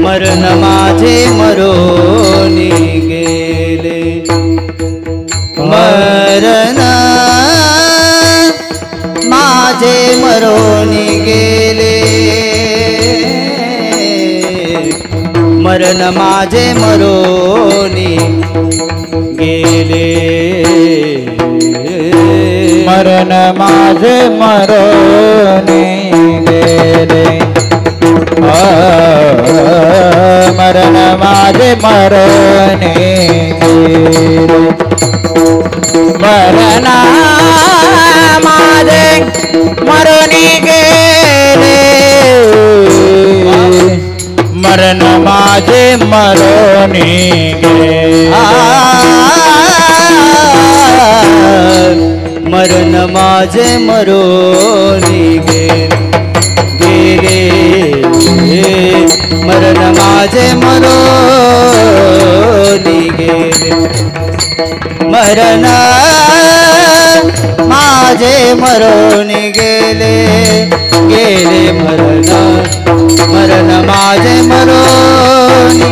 मरण माझे मरोनी गेले, मरण माझे मरोनी गेले, मरण माझे मरोनी गेले, मरण माझे मरोनी गेले, मरण माझे मरोनी गेले, मरण माझे मरोनी गेले, मरण माझे मरोनी गेले, मरण माझे मरोनी गेले, मरण माझे मरोनी गेले, मरण माझे मरोनी गेले, गेले मरण, मरण माझे मरोनी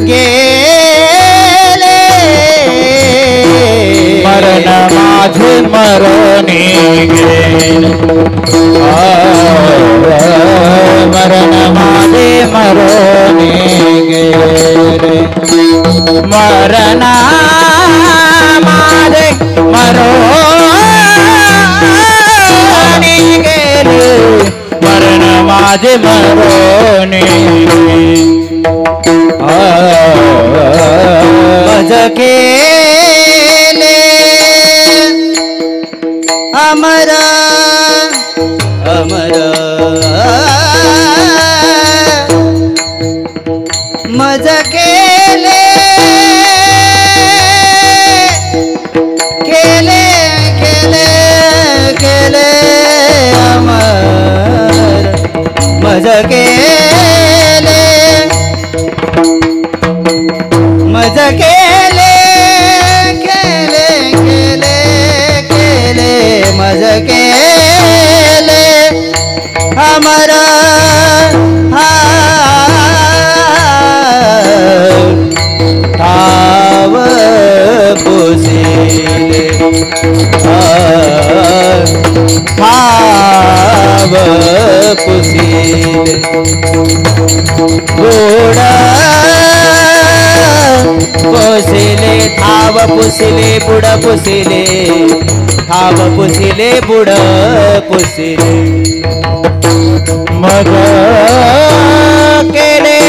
गेले, मरण माझे मरोनी गेले, मरण माझे मरोनी गेले, मरण माझे मरोनी गेले, मरण माझे मरोनी मज केले अमर अमर, मज केले केले केले केले अमर, मज केले मज केले केले केले केले, मज केले अमर ठाव पुसिले, ठाव पुसिले, बुड पुसिले, ठाव पुसिले, बुड पुसिले, ठाव पुसिले, बुड पुसिले, मज केले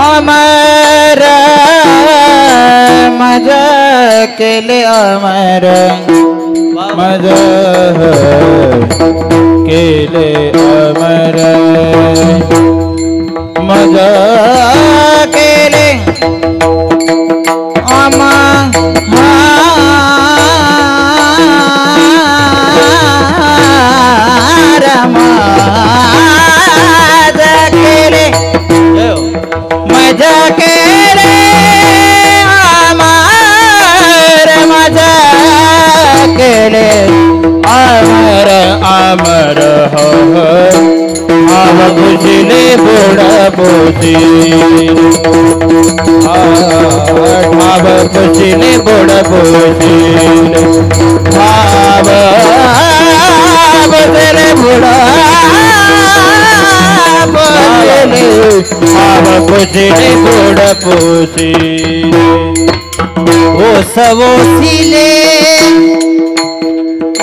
अमर, मज केले अमर, मज केले अमर, मज केले अमर, मज केले अमर, मज केले अमर, अमर हो आव पुसिले बुड पुसिले, आव पुसिले बुड पुसिले, आव पुसिले बुड पुसिले, आव पुसिले बुड पुसिले, ओसवोसिले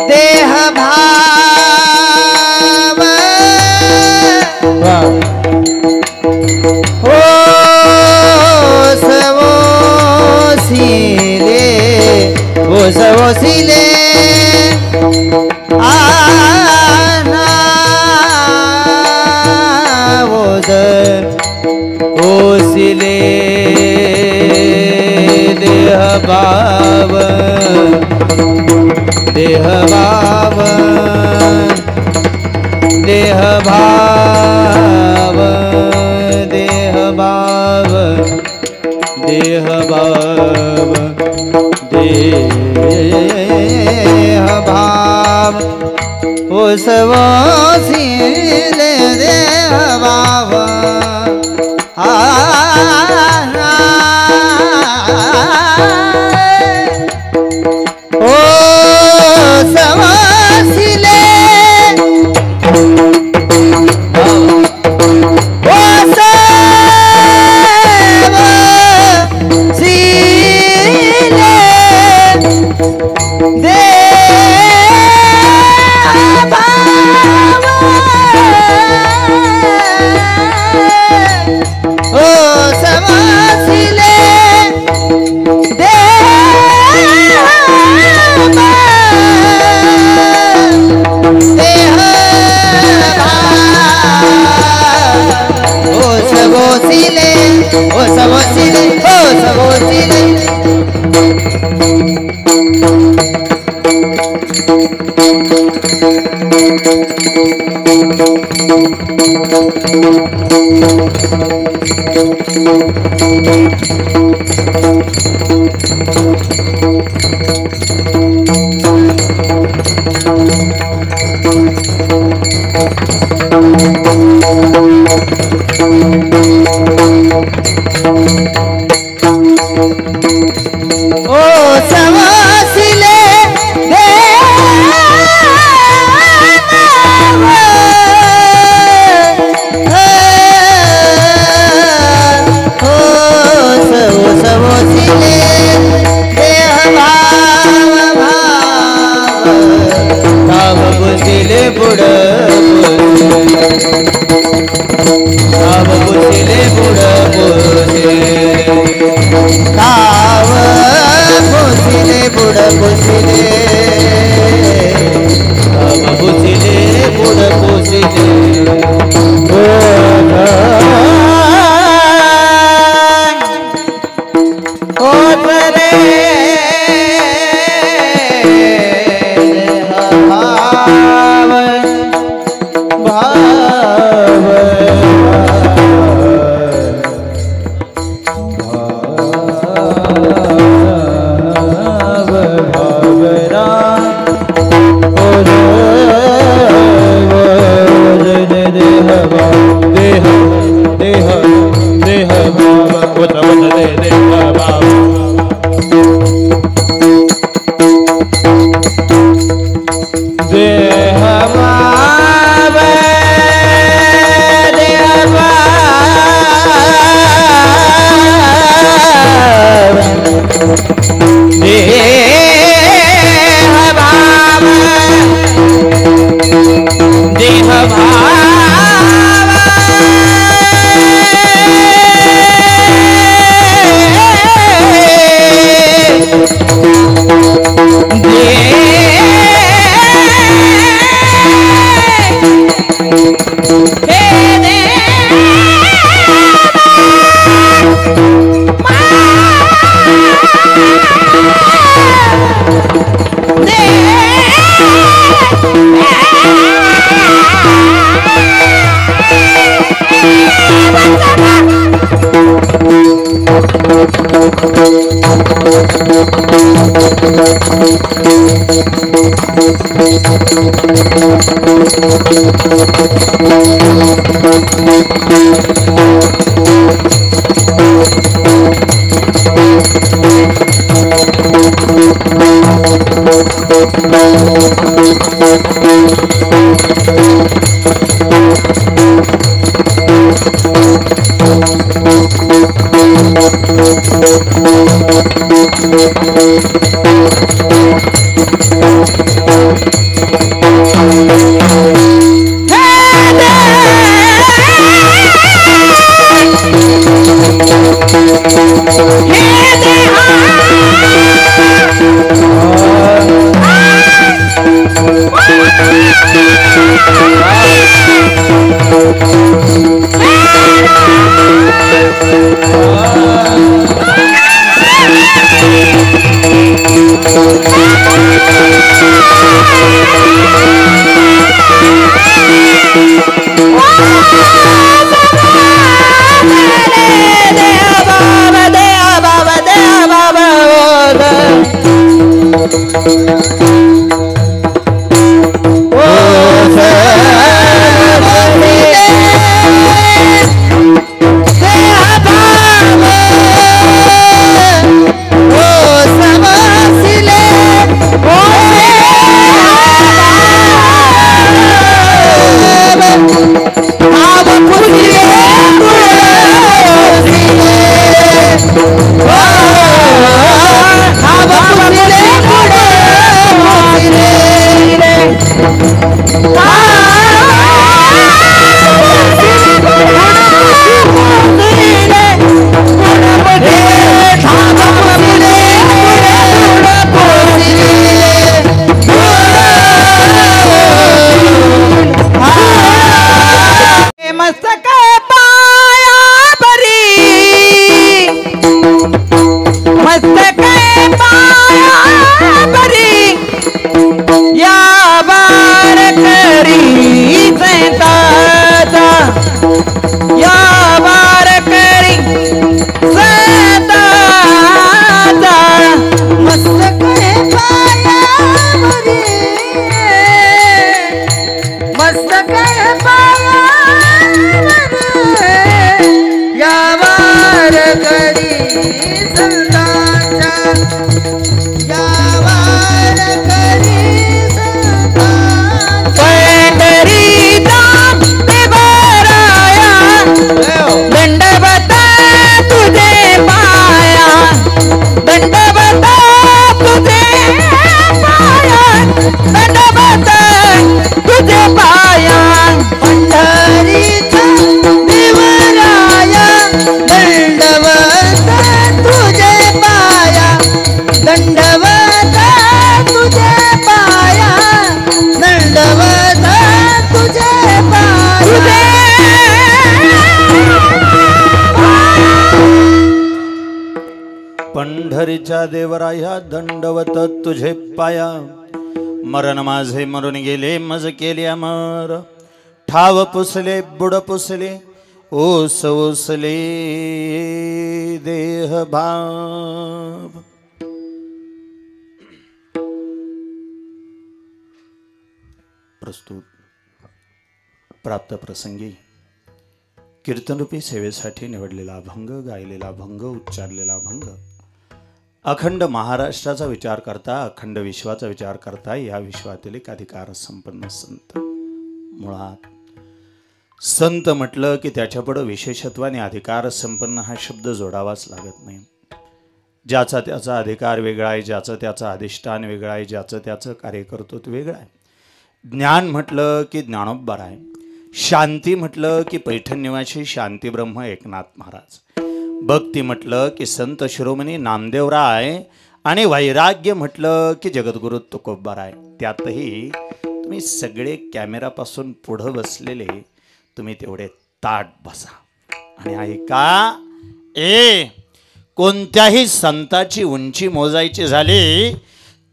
देह भाव, ओसवोसिले, ओसवोसिले आना ओस ओसिले देह भाव, देह भाव, देह भाव, देह भाव, देह भाव, देह भाव, ओ सवसिले देह भाव ओ सवसिले मस्तक पाया बरी मस्तक पाया बरी या बार करी सैताचा या बार करी सैताचा मस्तक पाया बरी मस्तक पाया यावार करी संतांच्या यावार करी संतांच्या पंढरीचा देवराया दंडवत तुझे पाया दंडवत तुझे पाया दंडवत तुझे पाया पंढरीचा देवराया दंडवत तुझे पाया दंडवत तुझे पाया दंडवत तुझे पाया पंढरीच्या देवराया दंडवत तुझे पाया मरण माझे मरून गेले मज केले अमर ठाव पुसले बुड पुसले ओस ओसले देह भाव प्रस्तुत प्राप्त प्रसंगी कीर्तनरूपी सेवेसाठी निवडलेला अभंग गायलेला अभंग उच्चारलेला अभंग अखंड महाराष्ट्राचा विचार करता अखंड विश्वाचा विचार करता या विश्वातील एक अधिकार संपन्न संत मुळात संत म्हटलं की त्याच्यापुढं विशेषत्वाने अधिकार संपन्न हा शब्द जोडावाच लागत नाही ज्याचा त्याचा अधिकार वेगळा आहे ज्याचं त्याचं अधिष्ठान वेगळं आहे ज्याचं त्याचं कार्यकर्तृत्व वेगळं आहे ज्ञान म्हटलं की ज्ञानोबा आहे शांती म्हटलं की पैठण निवासी शांती ब्रह्म एकनाथ महाराज भक्ती म्हटलं की संत शिरोमणी नामदेवराय आणि वैराग्य म्हटलं की जगद्गुरु तुकोबाराय त्यातही तुम्ही सगळे कॅमेरापासून पुढं बसलेले तुम्ही तेवढे ताट बसा आणि ऐका कोणत्याही संताची उंची मोजायची झाली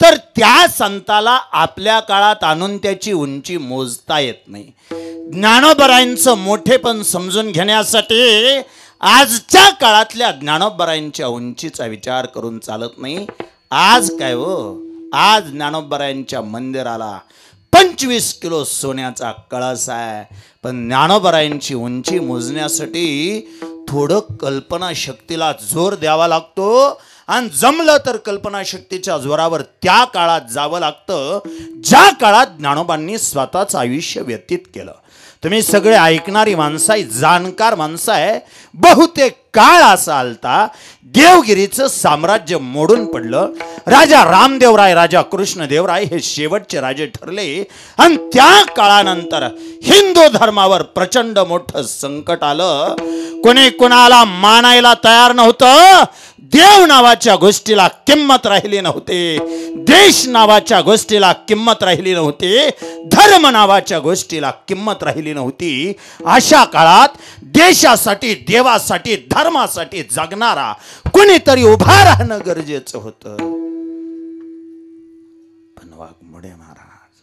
तर त्या संताला आपल्या काळात आणून त्याची उंची मोजता येत नाही ज्ञानोबरायांचं मोठेपण समजून घेण्यासाठी आजच्या काळातल्या ज्ञानोबरायांच्या उंचीचा विचार करून चालत नाही आज काय हो आज ज्ञानोबरायांच्या मंदिराला 25 किलो सोन्याचा कळस आहे पण ज्ञानोबरायांची उंची मोजण्यासाठी थोडं कल्पनाशक्तीला जोर द्यावा लागतो आणि जमलं तर कल्पनाशक्तीच्या जोरावर त्या काळात जावं लागतं ज्या काळात ज्ञानोबांनी स्वतःचं आयुष्य व्यतीत केलं तुम्ही सगळे ऐकणारी माणसं आहे जाणकार माणसं आहे बहुतेक काळ असा आलता देवगिरीचं साम्राज्य मोडून पडलं राजा रामदेवराय राजा कृष्णदेवराय हे शेवटचे राजे ठरले आणि त्या काळानंतर हिंदू धर्मावर प्रचंड मोठं संकट आलं कोणी कोणाला मानायला तयार नव्हतं देव नावाच्या गोष्टीला किंमत राहिली नव्हती देश नावाच्या गोष्टीला किंमत राहिली नव्हती धर्म नावाच्या गोष्टीला किंमत राहिली नव्हती अशा काळात देशासाठी देवासाठी धर्मासाठी जगणारा कोणीतरी उभा राहणं गरजेचं होतं पण वाघमोडे महाराज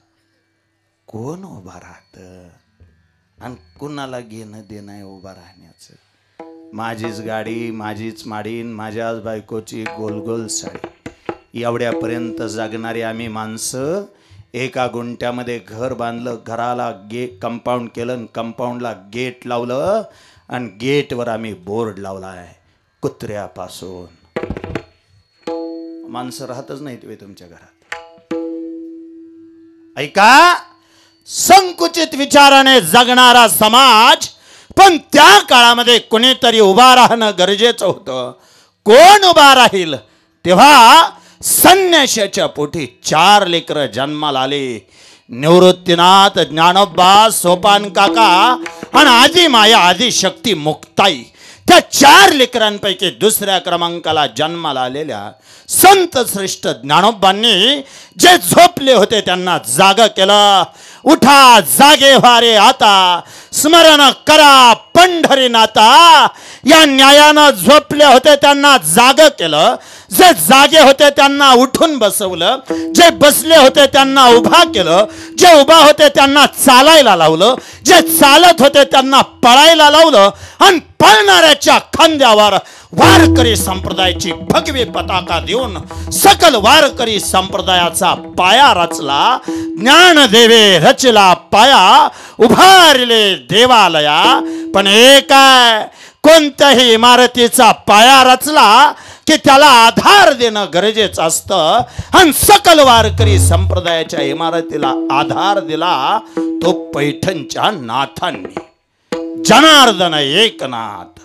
कोण उभा राहतं आणि कुणाला घेणं देणं आहे उभा राहण्याचं माझीच गाडी माझीच माडीन माझ्याच बायकोची गोल गोल साडी एवढ्यापर्यंत जगणारी आम्ही माणसं एका गुंट्यामध्ये घर बांधलं घराला कंपाऊंड केलं कंपाऊंडला गेट लावलं आणि गेटवर आम्ही बोर्ड लावला आहे कुत्र्यापासून माणसं राहतच नाही तुम्ही तुमच्या घरात ऐका संकुचित विचाराने जगणारा समाज पण त्या काळामध्ये कोणीतरी उभा राहणं गरजेचं होतं कोण उभा राहील तेव्हा संन्याशाच्या पोटी 4 लेकरं जन्माला आले निवृत्तीनाथ, ज्ञानोबा, सोपान काका आणि आदी माया आदी शक्ती मुक्ताई, त्या 4 लेकरांपैकी दुसऱ्या क्रमांकाला जन्माला आलेल्या संत श्रेष्ठ ज्ञानोबांनी जे झोपले होते त्यांना जाग केलं. उठा जागे व्हारे आता, स्मरण करा पंढरीनाथा. या न्यायानं झोपले होते त्यांना जाग केलं, जे जागे होते त्यांना उठून बसवलं, जे बसले होते त्यांना उभा केलं, जे उभा होते त्यांना चालायला लावलं, जे चालत होते त्यांना पळायला लावलं आणि पळणाऱ्याच्या खांद्यावर वारकरी संप्रदायाची भगवी पताका देऊन सकल वारकरी संप्रदायाचा पाया रचला. ज्ञानदेवे रचला पाया, उभारले देवालया. पण एक आहे, कोणत्याही इमारतीचा पाया रचला की त्याला आधार देणं गरजेचं असतं. आणि सकल वारकरी संप्रदायाच्या इमारतीला आधार दिला तो पैठणच्या नाथांनी, जनार्दन एकनाथ.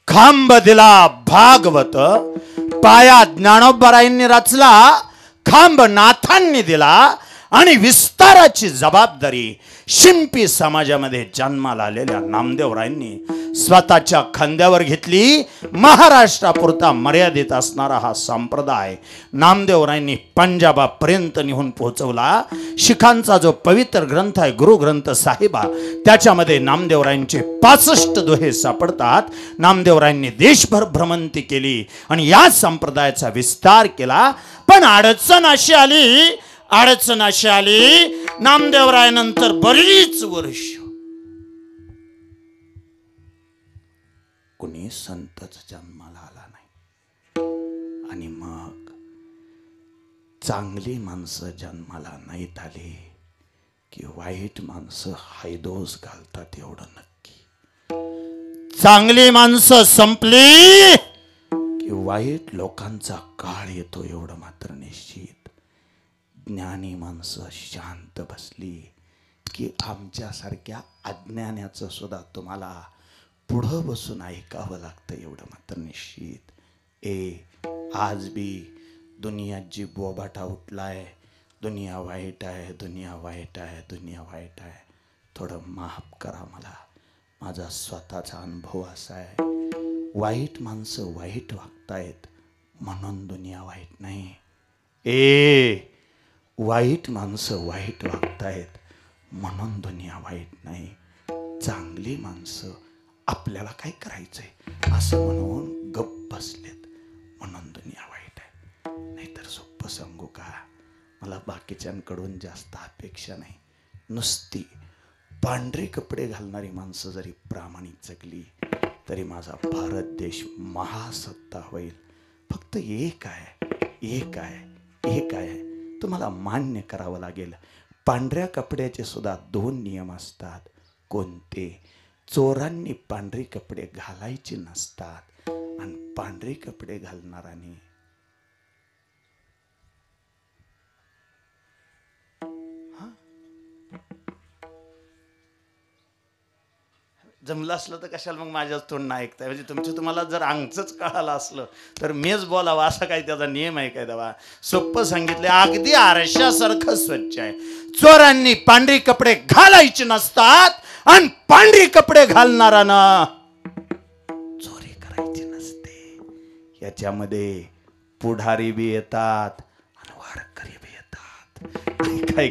खांब दिला भागवत, पाया ज्ञानोबरायांनी रचला, खांब नाथांनी दिला. आणि विस्ताराची जबाबदारी शिंपी समाजामध्ये जन्माला आलेल्या नामदेवरायांनी स्वतःच्या खांद्यावर घेतली. महाराष्ट्रापुरता मर्यादित असणारा हा संप्रदाय नामदेवरायांनी पंजाबापर्यंत नेऊन पोहोचवला. शिखांचा जो पवित्र ग्रंथ आहे गुरु ग्रंथ साहिबा, त्याच्यामध्ये नामदेवरायांचे 65 दोहे सापडतात. नामदेवरायांनी देशभर भ्रमंती केली आणि या संप्रदायाचा विस्तार केला. पण अडचण अशी आली, नामदेवरायानंतर बरीच वर्ष कुणी संतच जन्माला आला नाही. आणि मग चांगली माणसं जन्माला नाहीत आली की वाईट माणसं हायदोस घालतात एवढं नक्की. चांगली माणसं संपली की वाईट लोकांचा काळ येतो एवढं मात्र निश्चित. ज्ञानी माणसं शांत बसली की आमच्यासारख्या अज्ञानाचं सुद्धा तुम्हाला पुढं बसून ऐकावं लागतं एवढं मात्र निश्चित. आज बी दुनियात जी बोबाटा उठलाय, दुनिया वाईट आहे, दुनिया वाईट आहे, दुनिया वाईट आहे. थोडं माफ करा मला, माझा स्वतःचा अनुभव असा आहे. वाईट माणसं वाईट वागतायत म्हणून दुनिया वाईट नाही. वाईट माणसं वाईट वागतायत म्हणून दुनिया वाईट नाही. चांगली माणसं आपल्याला काय करायचंय असं म्हणून गप्प बसलेत म्हणून दुनिया वाईट आहे. नाहीतर सोपं सांगू का, मला बाकीच्यांकडून जास्त अपेक्षा नाही. नुसती पांढरे कपडे घालणारी माणसं जरी प्रामाणिक जगली तरी माझा भारत देश महासत्ता होईल. फक्त एक आहे तुम्हाला मान्य करावं लागेल. पांढऱ्या कपड्याचे सुद्धा 2 नियम असतात. कोणते? चोरांनी पांढरे कपडे घालायचे नसतात आणि पांढरे कपडे घालणारांनी जमलं असलं तर कशाला मग माझ्याच तोंड ऐकताय. म्हणजे तुम्हाला जर अंगच कळालं असलं तर मीच बोलावं असा काही त्याचा नियम आहे काय तेव्हा? सोपं सांगितलं, अगदी आरशासारखं स्वच्छ आहे. चोरांनी पांढरी कपडे घालायचे नसतात आणि पांढरी कपडे घालणारांना चोरी करायची नसते. याच्यामध्ये पुढारी बी येतात आणि वारकरी बी येतात. काय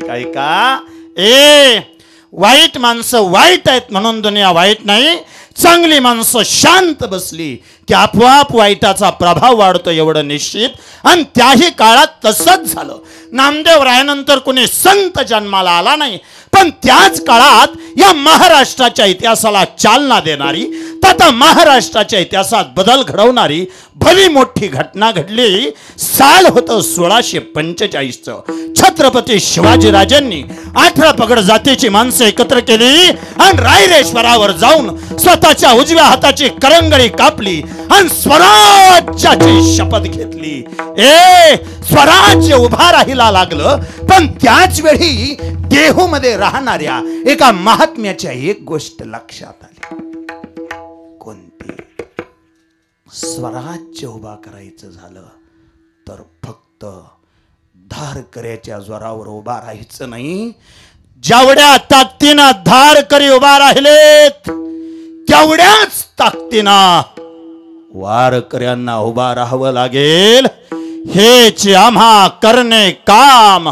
वाईट माणसं वाईट आहेत म्हणून दुनिया वाईट नाही. चांगली माणसं शांत बसली की आपोआप वाईटाचा प्रभाव वाढतो एवढं निश्चित. आणि त्याही काळात तसंच झालं. नामदेवरायानंतर कुणी संत जन्माला आला नाही, पण त्याच काळात या महाराष्ट्राच्या इतिहासाला चालना देणारी, तथा महाराष्ट्राच्या इतिहासात बदल घडवणारी भली मोठी घटना घडली. साल होतं 1645चं. छत्रपती शिवाजीराजांनी 18 पगड जातीची माणसं एकत्र केली आणि रायरेश्वरावर जाऊन स्वतःच्या उजव्या हाताची करंगळी कापली आणि स्वराज्याची शपथ घेतली. स्वराज्य उभा राहिला लागलं. पण त्याच वेळी देहूमध्ये राहणाऱ्या एका महात्म्याच्या एक गोष्ट लक्षात आली. कोणती? स्वराज्य उभा करायचं झालं तर फक्त धार करायच्या जोरावर उभा राहायचं नाही. जेवढ्या ताकदीनं धार करी उभा राहिलेत तेवढ्याच ताकदीनं वारकऱ्यांना उभा राहावं लागेल. हेच आम्हा करणे काम,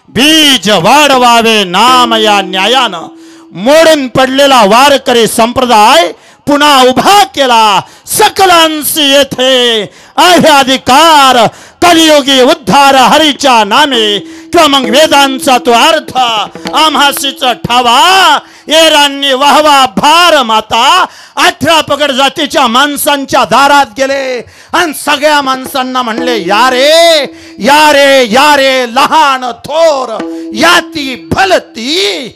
बीज वाढवावे नाम या न्यायानं मोडून पडलेला वारकरी संप्रदाय पुन्हा उभा केला. सकलांसी येथे आहे अधिकार, कलियुगी उद्धार हरीच्या नामे. किंवा मग वेदांचा तो अर्थ आम्हासीच ठावा, एरांनी वाहवा भार माता. 18 पगड जातीच्या माणसांच्या दारात गेले आणि सगळ्या माणसांना म्हणले, या रे या रे या रे लहान थोर याती भलती.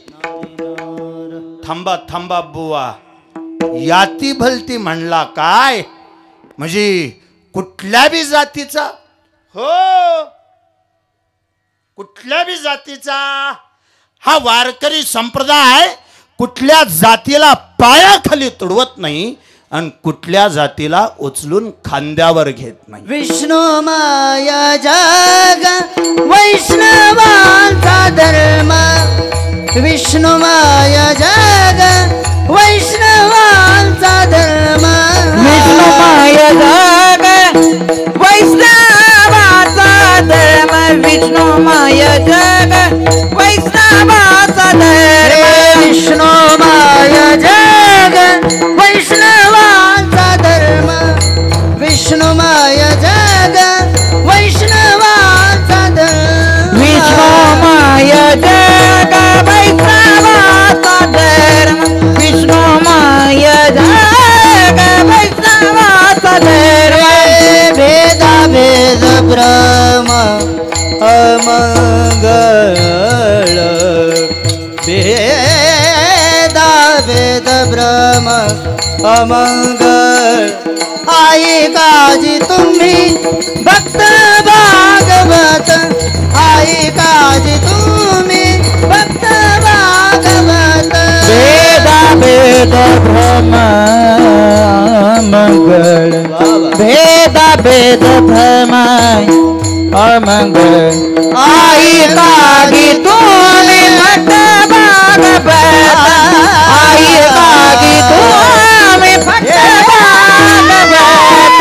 थांबा थांबा बुवा, याती भलती म्हणला काय? म्हणजे कुठल्या बी जातीचा, हो कुठल्या बी जातीचा हा वारकरी संप्रदाय कुठल्या जातीला पायाखाली तुडवत नाही आणि कुठल्या जातीला उचलून खांद्यावर घेत नाही. विष्णू माया जग वैष्णवांचा धर्म, विष्णू माया जग वैष्णवांचा धर्म, विष्णू माया जग वैष्णवाचा धर्म, विष्णू माया जग वैष्णवाचा धर्म, विष्णू माया जग वैष्णवांचा धर्म, विष्णू माया जग वैष्णवांचा धर्म, विष्णू माया जग वैष्णवाचा धर्म, विष्णू माया जग वैष्णवाचा धर्म. भेदा भेद ब्रह्म अमंगळ, भेदा भेद ब्रह्म अमंगळ. आई काजी तुम्ही भक्त भागवत, आई काजी तुम्ही भक्त भागवत. भेदा भेद भ्रम मंगळ, भेदा भेद भ्रम अमंगळ. आई कागी तुम्ही भक्त भागवत, आई कागी तुम्ही भक्त भागवत.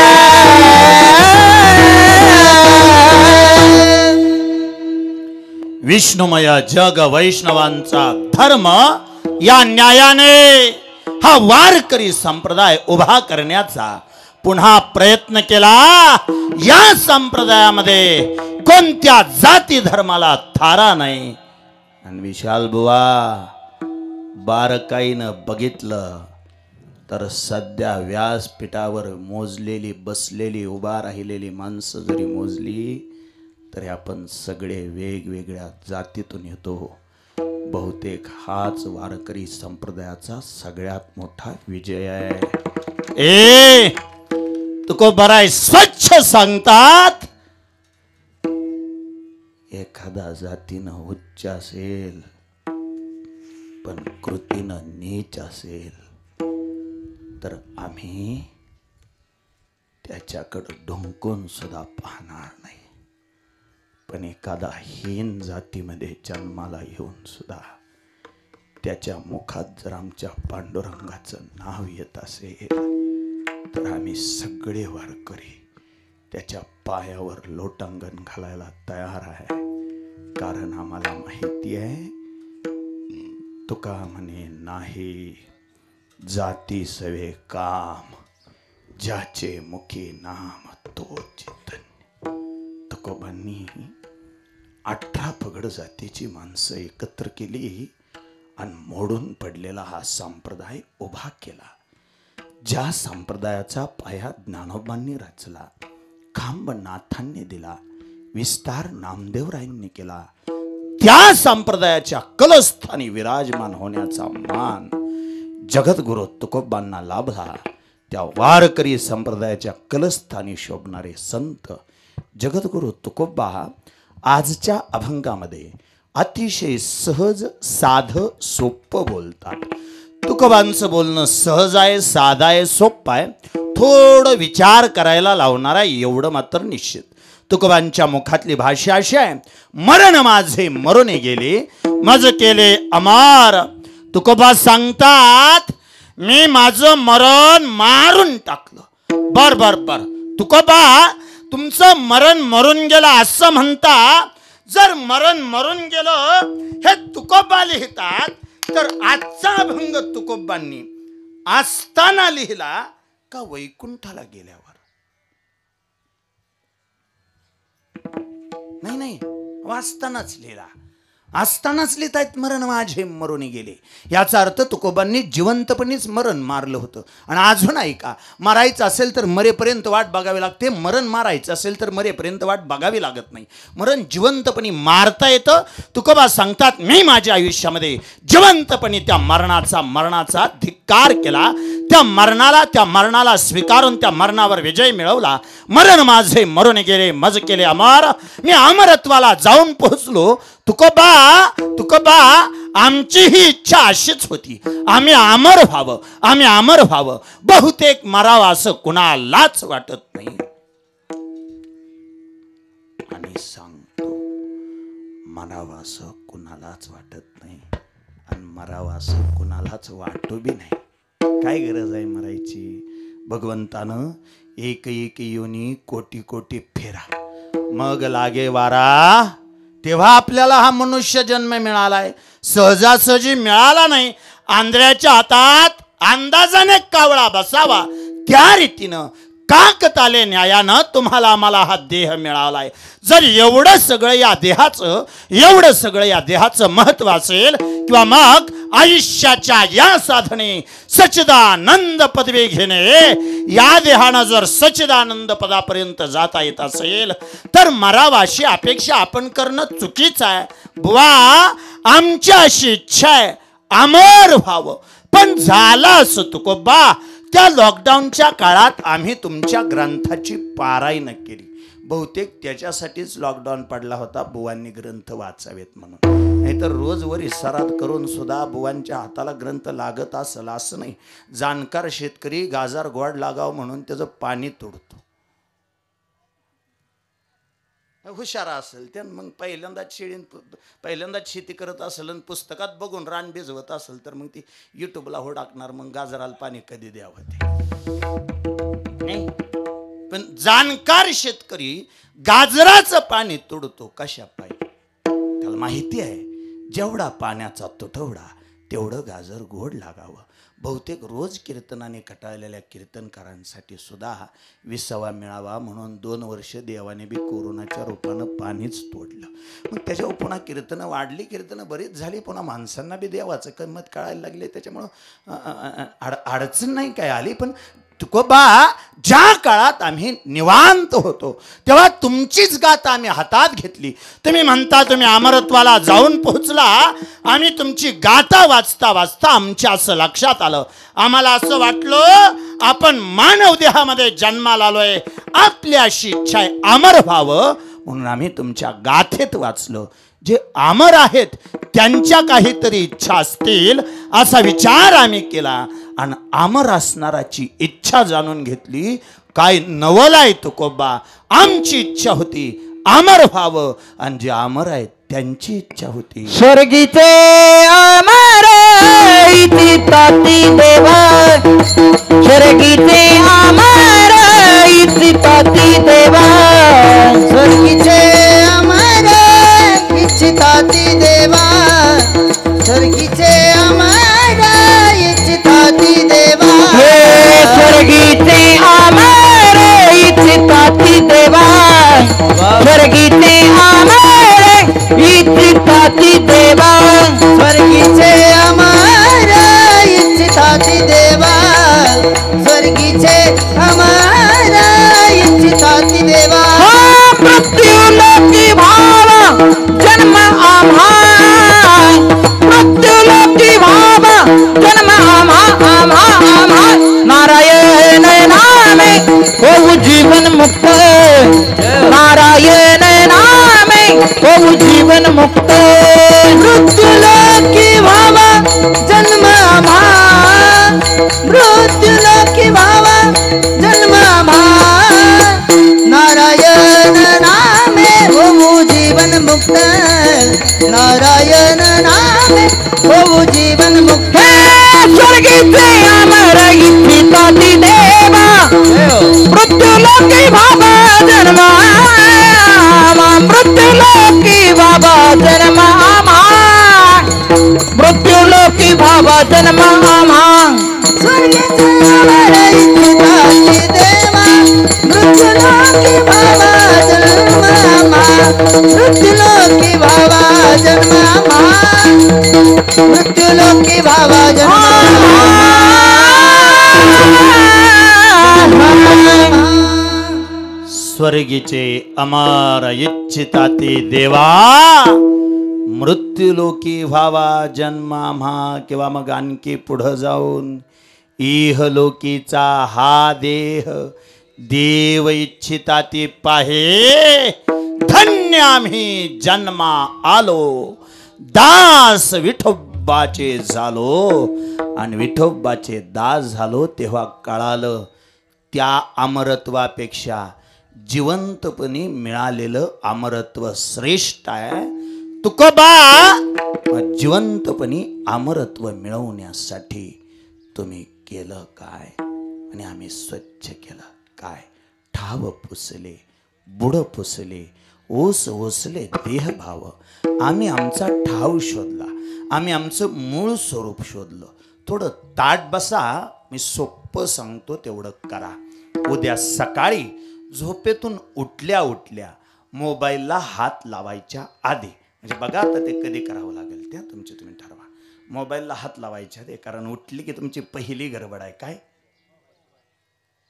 विष्णुमय जग वैष्णवांचा धर्म या न्यायाने हा वारकरी संप्रदाय उभा करण्याचा पुन्हा प्रयत्न केला. या संप्रदायामध्ये कोणत्या जाती धर्माला थारा नाही. आणि विशाल बुवा, बारकाईनं बघितलं तर सध्या व्यासपीठावर मोजलेली बसलेली उभा राहिलेली माणसं जरी मोजली तरी आपण सगळे वेगवेगळ्या जातीतून येतो. बहुतेक हाच वारकरी संप्रदायाचा सगळ्यात मोठा विजय आहे. तुको बराय स्वच्छ सांगतात, एखादा जातीनं उच्च असेल पण कृतीनं नीच असेल तर आम्ही त्याच्याकडे ढुंकून सुद्धा पाहणार नाही. पण एखादा हीन जातीमध्ये जन्माला येऊन सुद्धा त्याच्या मुखात जर आमच्या पांडुरंगाचं नाव येत असेल तर आम्ही सगळे वारकरी त्याच्या पायावर लोटांगण घालायला तयार आहे. कारण आम्हाला माहिती आहे, तुका म्हणे नाही जाती सवे काम, ज्याचे मुखी नाम तो चैतन्य. तुकोबांनी 18 पगड जातीची माणसं एकत्र केली आणि मोडून पडलेला हा संप्रदाय उभा केला. ज्या संप्रदायाचा पाया ज्ञानोबांनी रचला, खांब नाथांनी दिला, विस्तार नामदेवरायांनी केला, त्या संप्रदायाच्या कलस्थानी विराजमान होण्याचा मान जगद्गुरु तुकोबांना लाभला. त्या वारकरी संप्रदायाच्या कलस्थानी शोभणारे संत जगद्गुरु तुकोबा आजच्या अभंगामध्ये अतिशय सहज साधं सोपं बोलतात. तुकोबांचं बोलणं सहज आहे, साधा आहे, सोपं आहे, थोडं विचार करायला लावणार आहे एवढं मात्र निश्चित. तुकोबांच्या मुखातली भाषा अशी आहे, मरण माझे मरूने गेले, मज केले अमर. तुकोबा सांगतात, मी माझं मरण मारून टाकलं. बर बर बर, तुकोबा तुमचं मरण मरून गेलं असं म्हणता. जर मरण मरून गेलं हे तुकोबा लिहितात, तर आजचा अभंग तुकोबांनी असताना लिहिला का वैकुंठाला गेल्यावर? नाही नाही, वाचतानाच लिहिला. असतानाच लिहितायत मरण माझे मरून गेले. याचा अर्थ तुकोबांनी जिवंतपणीच मरण मारलं होतं. आणि अजून ऐका, मारायचं असेल तर मरेपर्यंत वाट बघावी लागते, मरण मारायचं असेल तर मरेपर्यंत वाट बघावी लागत नाही. मरण जिवंतपणी मारता येतं. तुकोबा सांगतात, मी माझ्या आयुष्यामध्ये जिवंतपणी त्या मरणाचा धिक्कार केला. त्या मरणाला स्वीकारून त्या मरणावर विजय मिळवला. मरण माझे मरून गेले, मज केले अमर. मी अमरत्वाला जाऊन पोहोचलो. तुकोबा आमची ही इच्छा अशीच होती, आम्ही अमर व्हावं. बहुतेक मरावं असं कुणालाच वाटत नाही. आणि सांगतो, मरावं असं कुणालाच वाटत नाही, आणि मरावं असं कुणालाच वाटू बी नाही. काय गरज आहे मरायची? भगवंतानं एक योनी कोटी कोटी फेरा, मग लागे वारा. तेव्हा आपल्याला हा मनुष्य जन्म मिळालाय. सहजासहजी मिळाला नाही. आंधळ्याच्या हातात अंदाजाने कावळा बसावा, त्या रीतीनं काकताले न्यायानं तुम्हाला आम्हाला हा देह मिळालाय. जर एवढं सगळं या देहाचं महत्व असेल, किंवा मग आयुष्याच्या या साधने सच्चिदानंद पदवी घेणे, या देहानं जर सच्चिदानंद पदापर्यंत जाता येत असेल, तर मरावाशी अपेक्षा आपण करणं चुकीचं आहे. बुवा, आमची अशी इच्छा आहे अमर व्हावं. पण झालं असं तुकोबा, त्या लॉकडाऊनच्या काळात आम्ही तुमच्या ग्रंथाची पारायण केली. बहुतेक त्याच्यासाठीच लॉकडाऊन पडला होता, बुवांनी ग्रंथ वाचावेत म्हणून. नाहीतर रोजवर इशारात करून सुद्धा बुवांच्या हाताला ग्रंथ लागत असेल असं नाही. जाणकार शेतकरी गाजार गोड लागावं म्हणून त्याचं पाणी तोडतो. हुशारा असेल त्या मग पहिल्यांदाच शेती करत असेल आणि पुस्तकात बघून रान भिजवत असेल, तर मग ती युट्यूबला हो टाकणार, मग गाजराला पाणी कधी द्यावं ते. पण जाणकार शेतकरी गाजराचं पाणी तोडतो कशा पायी? त्याला माहिती आहे, जेवढा पाण्याचा तुटवडा तेवढं गाजर गोड लागावं. बहुतेक रोज कीर्तनाने कटाळलेल्या कीर्तनकारांसाठी सुद्धा 20वा मिळावा म्हणून 2 वर्ष देवाने बी कोरोनाच्या रूपानं पाणीच तोडलं. मग त्याच्यावर पुन्हा कीर्तनं वाढली, कीर्तनं बरीच झाली, पुन्हा माणसांना बी देवाचं किंमत कळायला लागले. त्याच्यामुळं अडचण नाही काय आली. पण तुकोबा, ज्या काळात आम्ही निवांत होतो तेव्हा तुमचीच गाथा आम्ही हातात घेतली. तुम्ही म्हणता तुम्ही अमरत्वाला जाऊन पोहोचला. आम्ही तुमची गाथा वाचता वाचता आमच्या असं लक्षात आलं, आम्हाला असं वाटलं आपण मानव देहामध्ये जन्माला आलोय, आपली अशी इच्छा आहे अमर व्हावं, म्हणून आम्ही तुमच्या गाथेत वाचलं. जे अमर आहेत त्यांच्या काहीतरी इच्छा असतील असा विचार आम्ही केला आणि अमर असणाराची इच्छा जाणून घेतली. काय नवल आहे तुकोबा, आमची इच्छा होती अमर व्हावं, आणि जे अमर आहेत त्यांची इच्छा होती स्वर्गीचे अमर इति ताती देवा. स्वर्गीचे अमर इति ताती देवा. स्वर्गीचे अमर इच्छिताती देवा. स्वर्गीचे अमर इच्छिताती देवा. हे स्वर्गीचे अमर इच्छिताती देवा. स्वर्गीचे अमर इच्छिताती देवा. स्वर्गीचे अमर इच्छिताती देवा. स्वर्गीचे अमर इच्छिताती देवा. मृत्यू लोकी भावा जन्म आम्हा. मृत्यू लोकी भावा जन्म आम्हा. नारायण नामे होऊ जीवन मुक्त. नारायण नामे होऊ जीवन मुक्त. मृत्यू लोकी भावा जन्म आम्हा. मृत्यू लोकी भावा जन्म आम्हा. नारायण नाम नारायण नामे होऊ जीवन मुक्त स्वर्गीचे अमर इच्छिताती देवा मृत्यूलोकी बाबा जन्मा मृत्यूलोकी बाबा जन्मा मृत्यूलोकी बाबा जन्मा स्वर्गीचे अमर इच्छिताती देवा मृत्यूलोकी बाबा जन्मा मृत्यूलोकी बाबा जन्मा मृत्यूलोकी बाबा स्वर्गीचे अमर इच्छिताती देवा मृत्यूलोकी व्हावा जन्माम्हा किंवा मग आणखी पुढं जाऊन इहलोकीचा हा देह देव इच्छिताती पाहे धन्य आम्ही जन्मा आलो दास विठोबाचे झालो आणि विठोबाचे दास झालो तेव्हा कळालं त्या अमरत्वापेक्षा जिवंतपणी मिळालेलं अमरत्व श्रेष्ठ आहे. तुकोबा जिवंतपणी अमरत्व मिळवण्यासाठी तुम्ही केलं काय आणि आम्ही स्वच्छ केलं काय. ठाव पुसले बुड पुसले ओस ओसले देहभाव आम्ही आमचा ठाव शोधला आम्ही आमचं मूळ स्वरूप शोधलं. थोडं ताट बसा मी सोपं सांगतो तेवढं करा. उद्या सकाळी झोपेतून उठल्या उठल्या मोबाईलला हात लावायच्या आधी म्हणजे बघा आता ते कधी करावं लागेल त्या तुमचे तुम्ही ठरवा. मोबाईलला हात लावायच्या आधी कारण उठली की तुमची पहिली गडबड आहे काय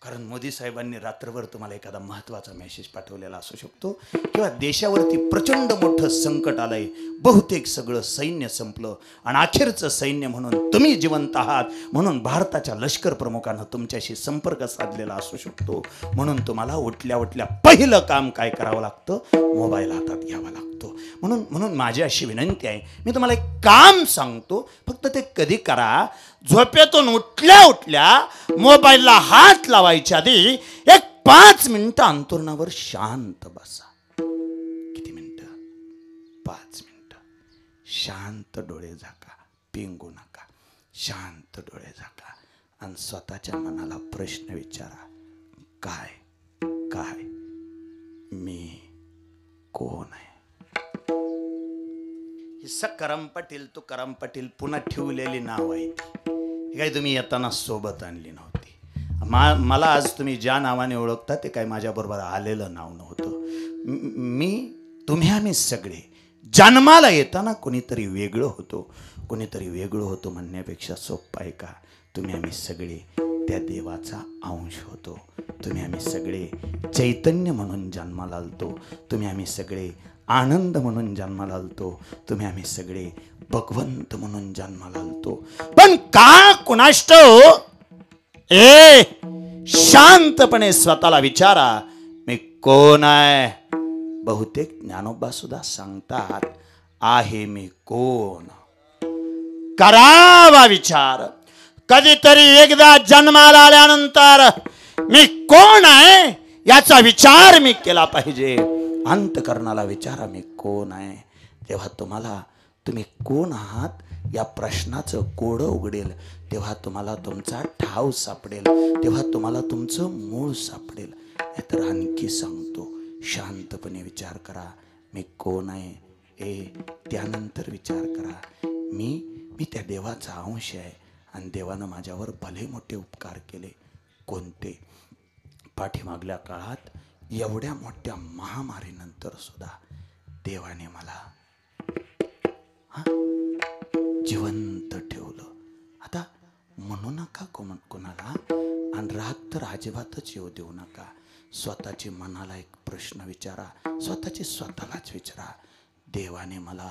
कारण मोदी साहेबांनी रात्रभर तुम्हाला एखादा महत्त्वाचा मेसेज पाठवलेला असू शकतो किंवा देशावरती प्रचंड मोठं संकट आलंय बहुतेक सगळं सैन्य संपलं आणि अखेरचं सैन्य म्हणून तुम्ही जिवंत आहात म्हणून भारताच्या लष्कर प्रमुखानं तुमच्याशी संपर्क साधलेला असू शकतो. म्हणून तुम्हाला उठल्या उठल्या पहिलं काम काय करावं लागतं मोबाईल हातात घ्यावा लागतो. म्हणून माझी अशी विनंती आहे मी तुम्हाला एक काम सांगतो फक्त ते कधी करा. झोपेतून उठल्या उठल्या मोबाईलला हात लावायच्या आधी एक 5 मिनिटं अंतरुणावर शांत बसा. किती मिनिटं 5 मिनिटं शांत डोळे झाका पिंगू नका शांत डोळे झाका आणि स्वतःच्या मनाला प्रश्न विचारा काय काय मी कोण आहे. ही करम पाटील तू करम पाटील पुन्हा ठेवलेली नाव आहे ही काही तुम्ही येताना सोबत आणली नव्हती. मला आज तुम्ही ज्या नावाने ओळखता ते काय माझ्याबरोबर आलेलं नाव नव्हतं. तुम्ही आम्ही सगळे जन्माला येताना कोणीतरी वेगळं होतो म्हणण्यापेक्षा सोपं आहे का तुम्ही आम्ही सगळे त्या देवाचा अंश होतो. तुम्ही आम्ही सगळे चैतन्य म्हणून जन्माला आलतो. तुम्ही आम्ही सगळे आनंद म्हणून जन्माला आलतो. तुम्ही आम्ही सगळे भगवंत म्हणून जन्माला आलतो. पण का कुणाष्ट शांतपणे स्वतःला विचारा मी कोण आहे. बहुतेक ज्ञानोबा सुद्धा सांगतात आहे मी कोण. करावा विचार. कधीतरी एकदा जन्माला आल्यानंतर मी कोण आहे याचा विचार मी केला पाहिजे. अंतकरणाला विचारा मी कोण आहे. तेव्हा तुम्ही कोण आहात या प्रश्नाचं कोडं उघडेल. तेव्हा तुम्हाला तुमचा ठाव सापडेल. तेव्हा तुम्हाला तुमचं मूळ सापडेल. नाहीतर आणखी सांगतो शांतपणे विचार करा मी कोण आहे. त्यानंतर विचार करा मी त्या देवाचा अंश आहे आणि देवानं माझ्यावर भले मोठे उपकार केले. कोणते. पाठीमागल्या काळात एवढ्या मोठ्या महामारीनंतर सुद्धा देवाने मला जिवंत ठेवलं. आता म्हणू नका कोणाला आणि राग तर अजिबातच येऊ देऊ नका. स्वतःची मनाला एक प्रश्न विचारा. स्वतःलाच विचारा देवाने मला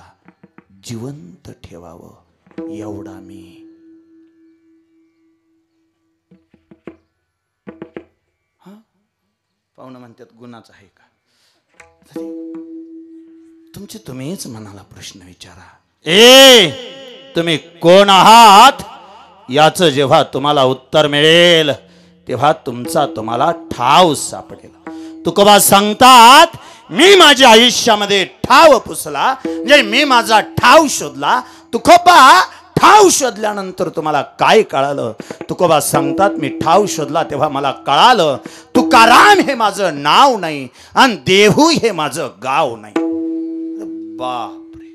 जिवंत ठेवावं एवढा मी पाहुणं म्हणतात गुन्हाच आहे का. तुम्हीच मनाला प्रश्न विचारा. तुम्ही कोण आहात याचं जेव्हा तुम्हाला उत्तर मिळेल तेव्हा तुम्हाला ठाव सापडेल. तुकोबा सांगतात मी माझ्या आयुष्यामध्ये ठाव पुसला, म्हणजे मी माझा ठाव शोधला. तुकोबा ठाव शोधल्यानंतर तुम्हाला काय कळालं? तुकोबा सांगतात, मी ठाव शोधला तेव्हा मला कळालं तुकाराम हे माझं नाव नाही आणि देहू हे माझं गाव नाही. बापरे,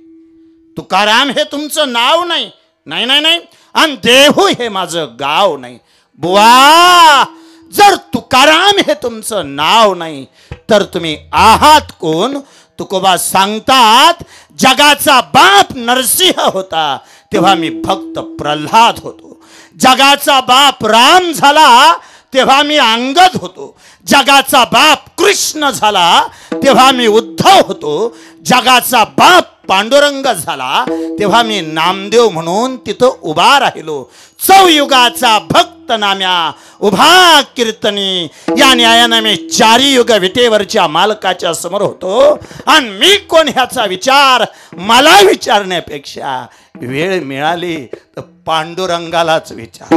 तुकाराम हे तुमचं नाव नाही, नाही नाही नाही, आणि देहू हे माझं गाव नाही. बुवा, जर तुकाराम हे तुमचं नाव नाही तर तुम्ही आहात कोण? तुकोबा सांगतात, जगाचा बाप नरसिंह होता तेव्हा मी भक्त प्रल्हाद होतो. जगाचा बाप राम झाला तेव्हा मी अंगद होतो. जगाचा बाप कृष्ण झाला तेव्हा मी उद्धव होतो. जगाचा बाप पांडुरंग झाला तेव्हा मी नामदेव म्हणून तिथं उभा राहिलो. चौयुगाचा भक्त नाम्या उभा कीर्तनी, या न्यायाने मी चारी युग विटेवरच्या मालकाच्या समोर होतो. आणि मी कोण ह्याचा विचार मला विचारण्यापेक्षा वेळ मिळाली तर पांडुरंगालाच विचार.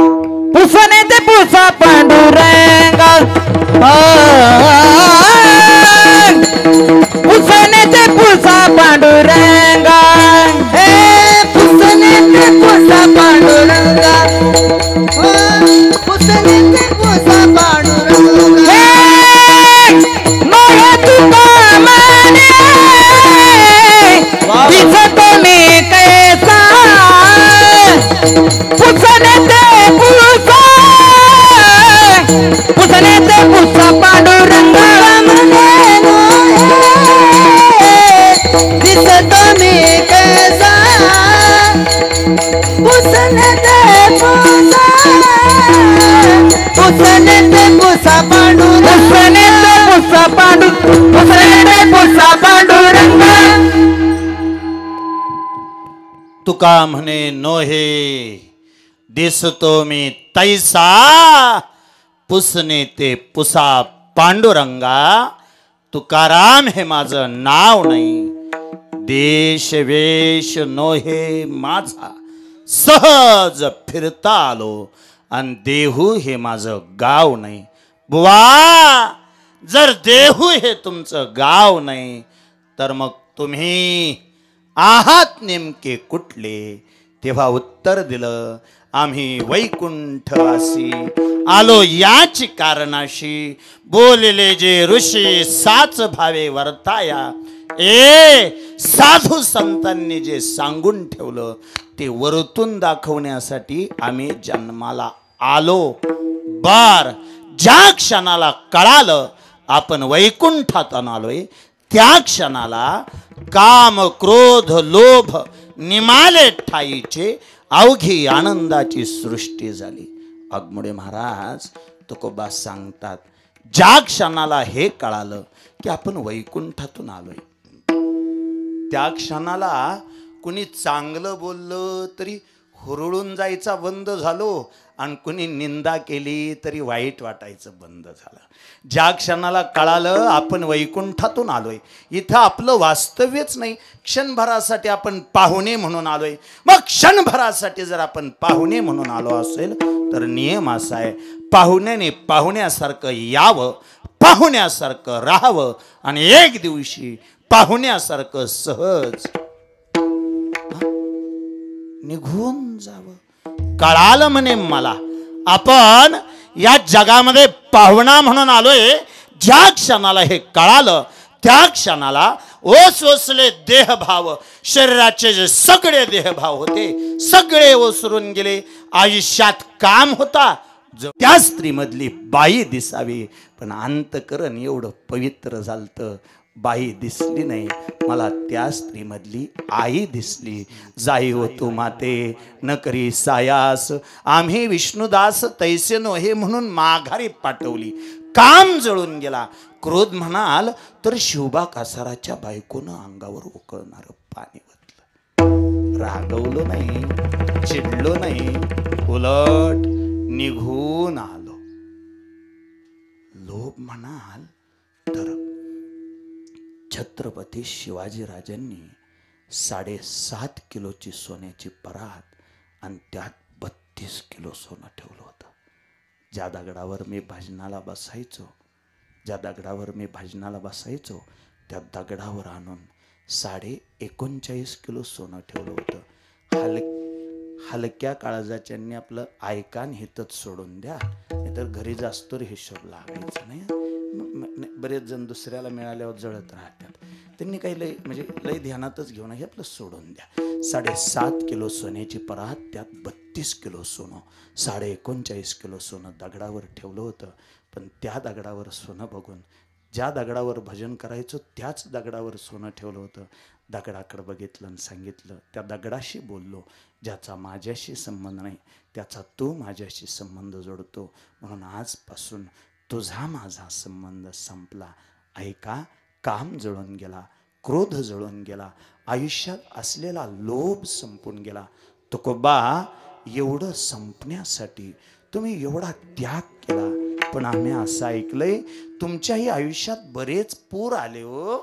पुसने ते पुसा पांडुरंगा, पुसने ते पुसा पांडुरंगा, हे पुसने ते पुसा पांडुरंगा, पुसने ते पुसा पांडुरंगा. मोह तुका माने दिसतो मी कैसा, पुसने ते पुसा, पुसने ते पुसा पांडुरंगा. दिसतो मी कैसा, पुसने ते पुसा, पुसने ते पुसा पांडुरंगा, पुसने ते पुसा पांडु, पुसने ते पुसा पांडुरंगा. तुका म्हणे नोहे दिसतो मी तैसा, पुसने ते पुसा पांडुरंगा. तुकाराम हे माझं नाव नाही, देश वेश नोहे माझा, सहज फिरता आलो आणि देहू हे माझं गाव नाही. बुवा, जर देहू हे तुमचं गाव नाही तर मग तुम्ही आहात नेमके कुठले? तेव्हा उत्तर दिलं, आम्ही वैकुंठवासी आलो याची कारणाशी, बोलले जे ऋषी साच भावे वर्ताया. साधू संतांनी जे सांगून ठेवलं ते वरतून दाखवण्यासाठी आम्ही जन्माला आलो. बार ज्या क्षणाला कळालं आपण वैकुंठात आलोय, त्या क्षणाला काम क्रोध लोभ निमाले ठाईचे अवघी आनंदाची सृष्टी झाली. अगमुडे महाराज तुकोबा सांगतात, ज्या क्षणाला हे कळालं की आपण वैकुंठातून आलोय, त्या क्षणाला कुणी चांगलं बोललं तरी हुरळून जायचा बंद झालो आणि कुणी निंदा केली तरी वाईट वाटायचं बंद झालं. ज्या क्षणाला कळालं आपण वैकुंठातून आलोय, इथं आपलं वास्तव्यच नाही, क्षणभरासाठी आपण पाहुणे म्हणून आलोय. मग क्षणभरासाठी जर आपण पाहुणे म्हणून आलो असेल तर नियम असा आहे, पाहुण्याने पाहुण्यासारखं यावं, पाहुण्यासारखं राहावं आणि एक दिवशी पाहुण्यासारखं सहज निघून जावं. कळालं म्हणे मला आपण या जगामध्ये पाहुणा म्हणून आलोय. ज्या क्षणाला हे कळालं त्या क्षणाला ओसवसले देहभाव, शरीराचे जे सगळे देहभाव होते सगळे ओसरून गेले. आयुष्यात काम होता त्या स्त्रीमधली बाई दिसावी, पण अंतकरण एवढं पवित्र झालतं, बाई दिसली नाही. मला त्या स्त्रीमधली आई दिसली. जाई हो तू माते न करी सायास, आम्ही विष्णुदास तैसे नो हे म्हणून माघारी पाठवली. काम जळून गेला. क्रोध म्हणाल तर शिवबा कासाराच्या बायकोनं अंगावर उकळणारं पाणी ओतलं. रागवलो नाही, चिडलो नाही, उलट निघून आलो. लोभ म्हणाल तर छत्रपती शिवाजीराजांनी 7.5 किलोची सोन्याची परात आणि त्यात 32 किलो सोनं ठेवलं होतं. ज्या दगडावर मी भजनाला बसायचो, ज्या दगडावर मी भजनाला बसायचो त्या दगडावर आणून 39.5 किलो सोनं ठेवलं होतं. हलक्या काळजाच्यांनी आपलं ऐकान हितच सोडून द्या, नाहीतर घरी जास्तोर हिशोब लागायचा नाही. बरेच जण दुसऱ्याला मिळाल्यावर जळत राहतात. त्यांनी काही लय ध्यानातच घेऊन हे आपलं सोडून द्या. 7.5 किलो सोन्याची परात, त्यात 32 किलो सोनं, 39.5 किलो सोनं दगडावर ठेवलं होतं. पण त्या दगडावर सोनं बघून, ज्या दगडावर भजन करायचं त्याच दगडावर सोनं ठेवलं होतं. दगडाकडे बघितलं आणि सांगितलं, त्या दगडाशी बोललो, ज्याचा माझ्याशी संबंध नाही त्याचा तू माझ्याशी संबंध जोडतो, म्हणून आजपासून तुझा माझा संबंध संपला. ऐका, काम जळून गेला, क्रोध जळून गेला, आयुष्यात असलेला लोभ संपून गेला. तुकोबा, एवढं संपण्यासाठी तुम्ही एवढा त्याग केला. पण आम्ही असं ऐकलंय तुमच्याही आयुष्यात बरेच पूर आले हो.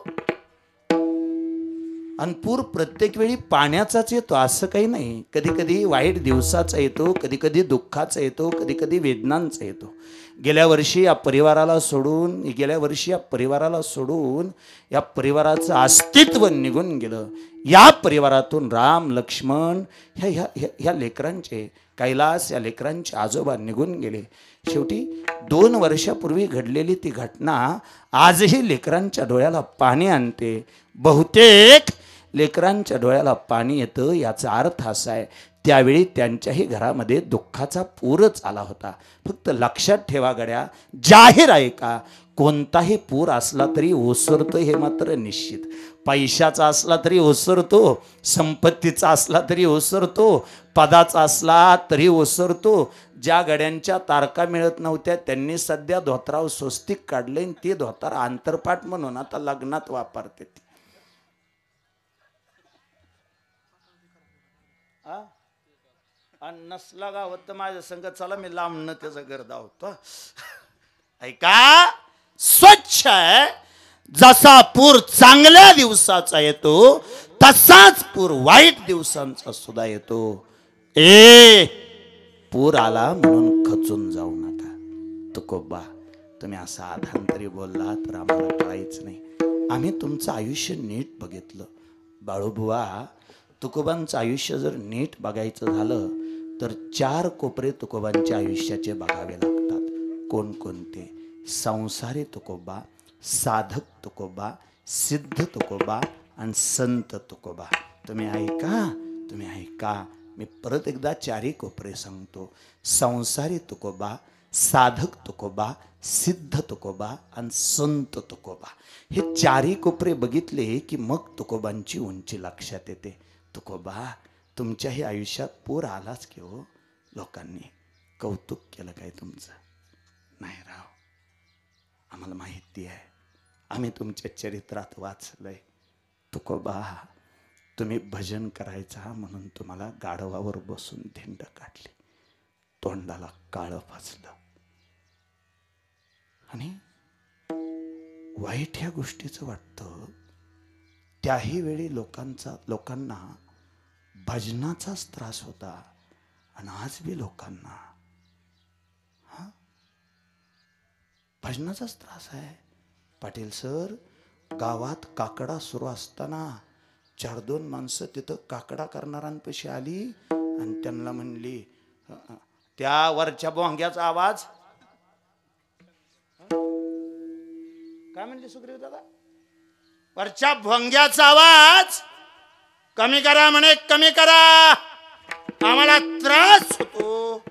आणि पूर प्रत्येक वेळी पाण्याचाच येतो असं काही नाही. कधी कधी वाईट दिवसाचा येतो, कधी कधी दुःखाचा येतो, कधी कधी वेदनांचा येतो. गेल्या वर्षी या परिवाराला सोडून या परिवाराचं अस्तित्व निघून गेलं. या परिवारातून राम, लक्ष्मण ह्या लेकरांचे, कैलास या लेकरांचे आजोबा निघून गेले. शेवटी 2 वर्षापूर्वी घडलेली ती घटना आजही लेकरांच्या डोळ्याला पाणी आणते. बहुतेक लेकरांच्या डोळ्याला पाणी येतं, याचा अर्थ असा आहे त्यावेळी त्यांच्याही घरामध्ये दुःखाचा पूरच आला होता. फक्त लक्षात ठेवा गड्या, जाहीर आहे का, कोणताही पूर असला तरी ओसरतो हे मात्र निश्चित. पैशाचा असला तरी ओसरतो, संपत्तीचा असला तरी ओसरतो, पदाचा असला तरी ओसरतो. ज्या गड्यांच्या तारका मिळत नव्हत्या त्यांनी सध्या धोतराव स्वस्तिक काढले, ते धोतर आंतरपाठ म्हणून आता लग्नात वापरते. नसला गावत तर माझ्या संग चला, मी लांबणं त्याचं गर्दा होतो. ऐका, स्वच्छ आहे. जसा पूर चांगल्या दिवसाचा येतो तसाच पूर वाईट दिवसांचा सुद्धा येतो. पूर आला म्हणून खचून जाऊ नका. तुकोबा, तुम्ही असा आधांतरी बोलला तर आम्हाला कळायचं नाही. आम्ही तुमचं आयुष्य नीट बघितलं. बाळूबुवा, तुकोबांचं आयुष्य जर नीट बघायचं झालं तर 4 कोपरे तुकोबांच्या आयुष्याचे बघावे लागतात. कोणकोणते? संसारी तुकोबा, साधक तुकोबा, सिद्ध तुकोबा आणि संत तुकोबा. तुम्ही ऐका, मी परत एकदा 4 कोपरे सांगतो. संसारी तुकोबा, साधक तुकोबा, सिद्ध तुकोबा आणि संत तुकोबा. हे 4 कोपरे बघितले की मग तुकोबांची उंची लक्षात येते. तुकोबा, तुमच्याही आयुष्यात पूर आलाच की हो. लोकांनी कौतुक केलं काय तुमचं? नाही राव, आम्हाला माहिती आहे, आम्ही तुमच्या चरित्रात वाचलंय. तुकोबा, तुम्ही भजन करायचा म्हणून तुम्हाला गाढवावर बसून धिंड काढली, तोंडाला काळं फासलं. आणि वाईट ह्या गोष्टीचं वाटतं, त्याही वेळी लोकांना भजनाचाच त्रास होता. आणि आज बी लोकांना भजनाचाच त्रास आहे. पाटील सर, गावात काकडा सुरू असताना 4-2 माणसं तिथं काकडा करणाऱ्यांपाशी आली आणि त्यांना म्हणली, त्या वरच्या भोंग्याचा आवाज काय म्हणली सुग्रीव दादा? वरच्या भोंग्याचा आवाज कमी करा म्हणे, कमी करा, आम्हाला त्रास होतो.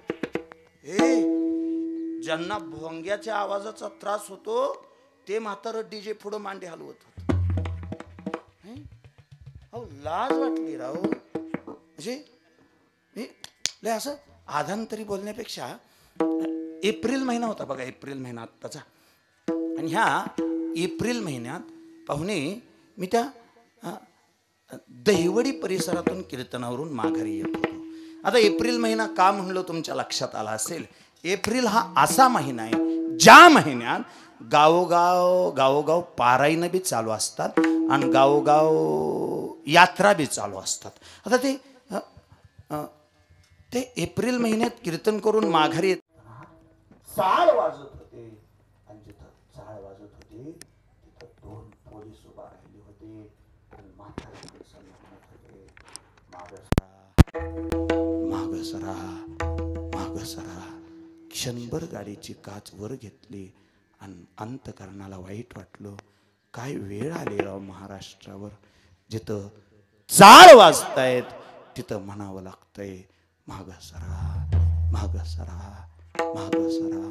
ज्यांना भोंग्याच्या आवाजाचा त्रास होतो ते म्हातारं डीजे पुढं मांडे हलवत होत. लाज वाटली राव. म्हणजे लय असं आधांतरी बोलण्यापेक्षा, एप्रिल महिना होता बघा, एप्रिल महिना आत्ताचा, आणि ह्या एप्रिल महिन्यात पाहुणे मी त्या दहिवडी परिसरातून कीर्तनावरून माघारी येत होतो. आता एप्रिल महिना का म्हणलो तुमच्या लक्षात आला असेल. एप्रिल हा असा महिना आहे ज्या महिन्यात गावोगाव पारायण बी चालू असतात आणि गावोगाव यात्रा बी चालू असतात. आता ते एप्रिल महिन्यात कीर्तन करून माघारी येत, चाळ वाजत होते, आणि जिथं चाळ वाजत होते तिथं 2 पोलीस उभा सरा, माग सरा. क्षणभर गाडीची काच वर घेतली आणि अंतकरणाला वाईट वाटलं. काय वेळ आली राव महाराष्ट्रावर, जिथं चाळ वाजतायत तिथं म्हणावं लागतंय माग सरा, माग सरा, माग सरा.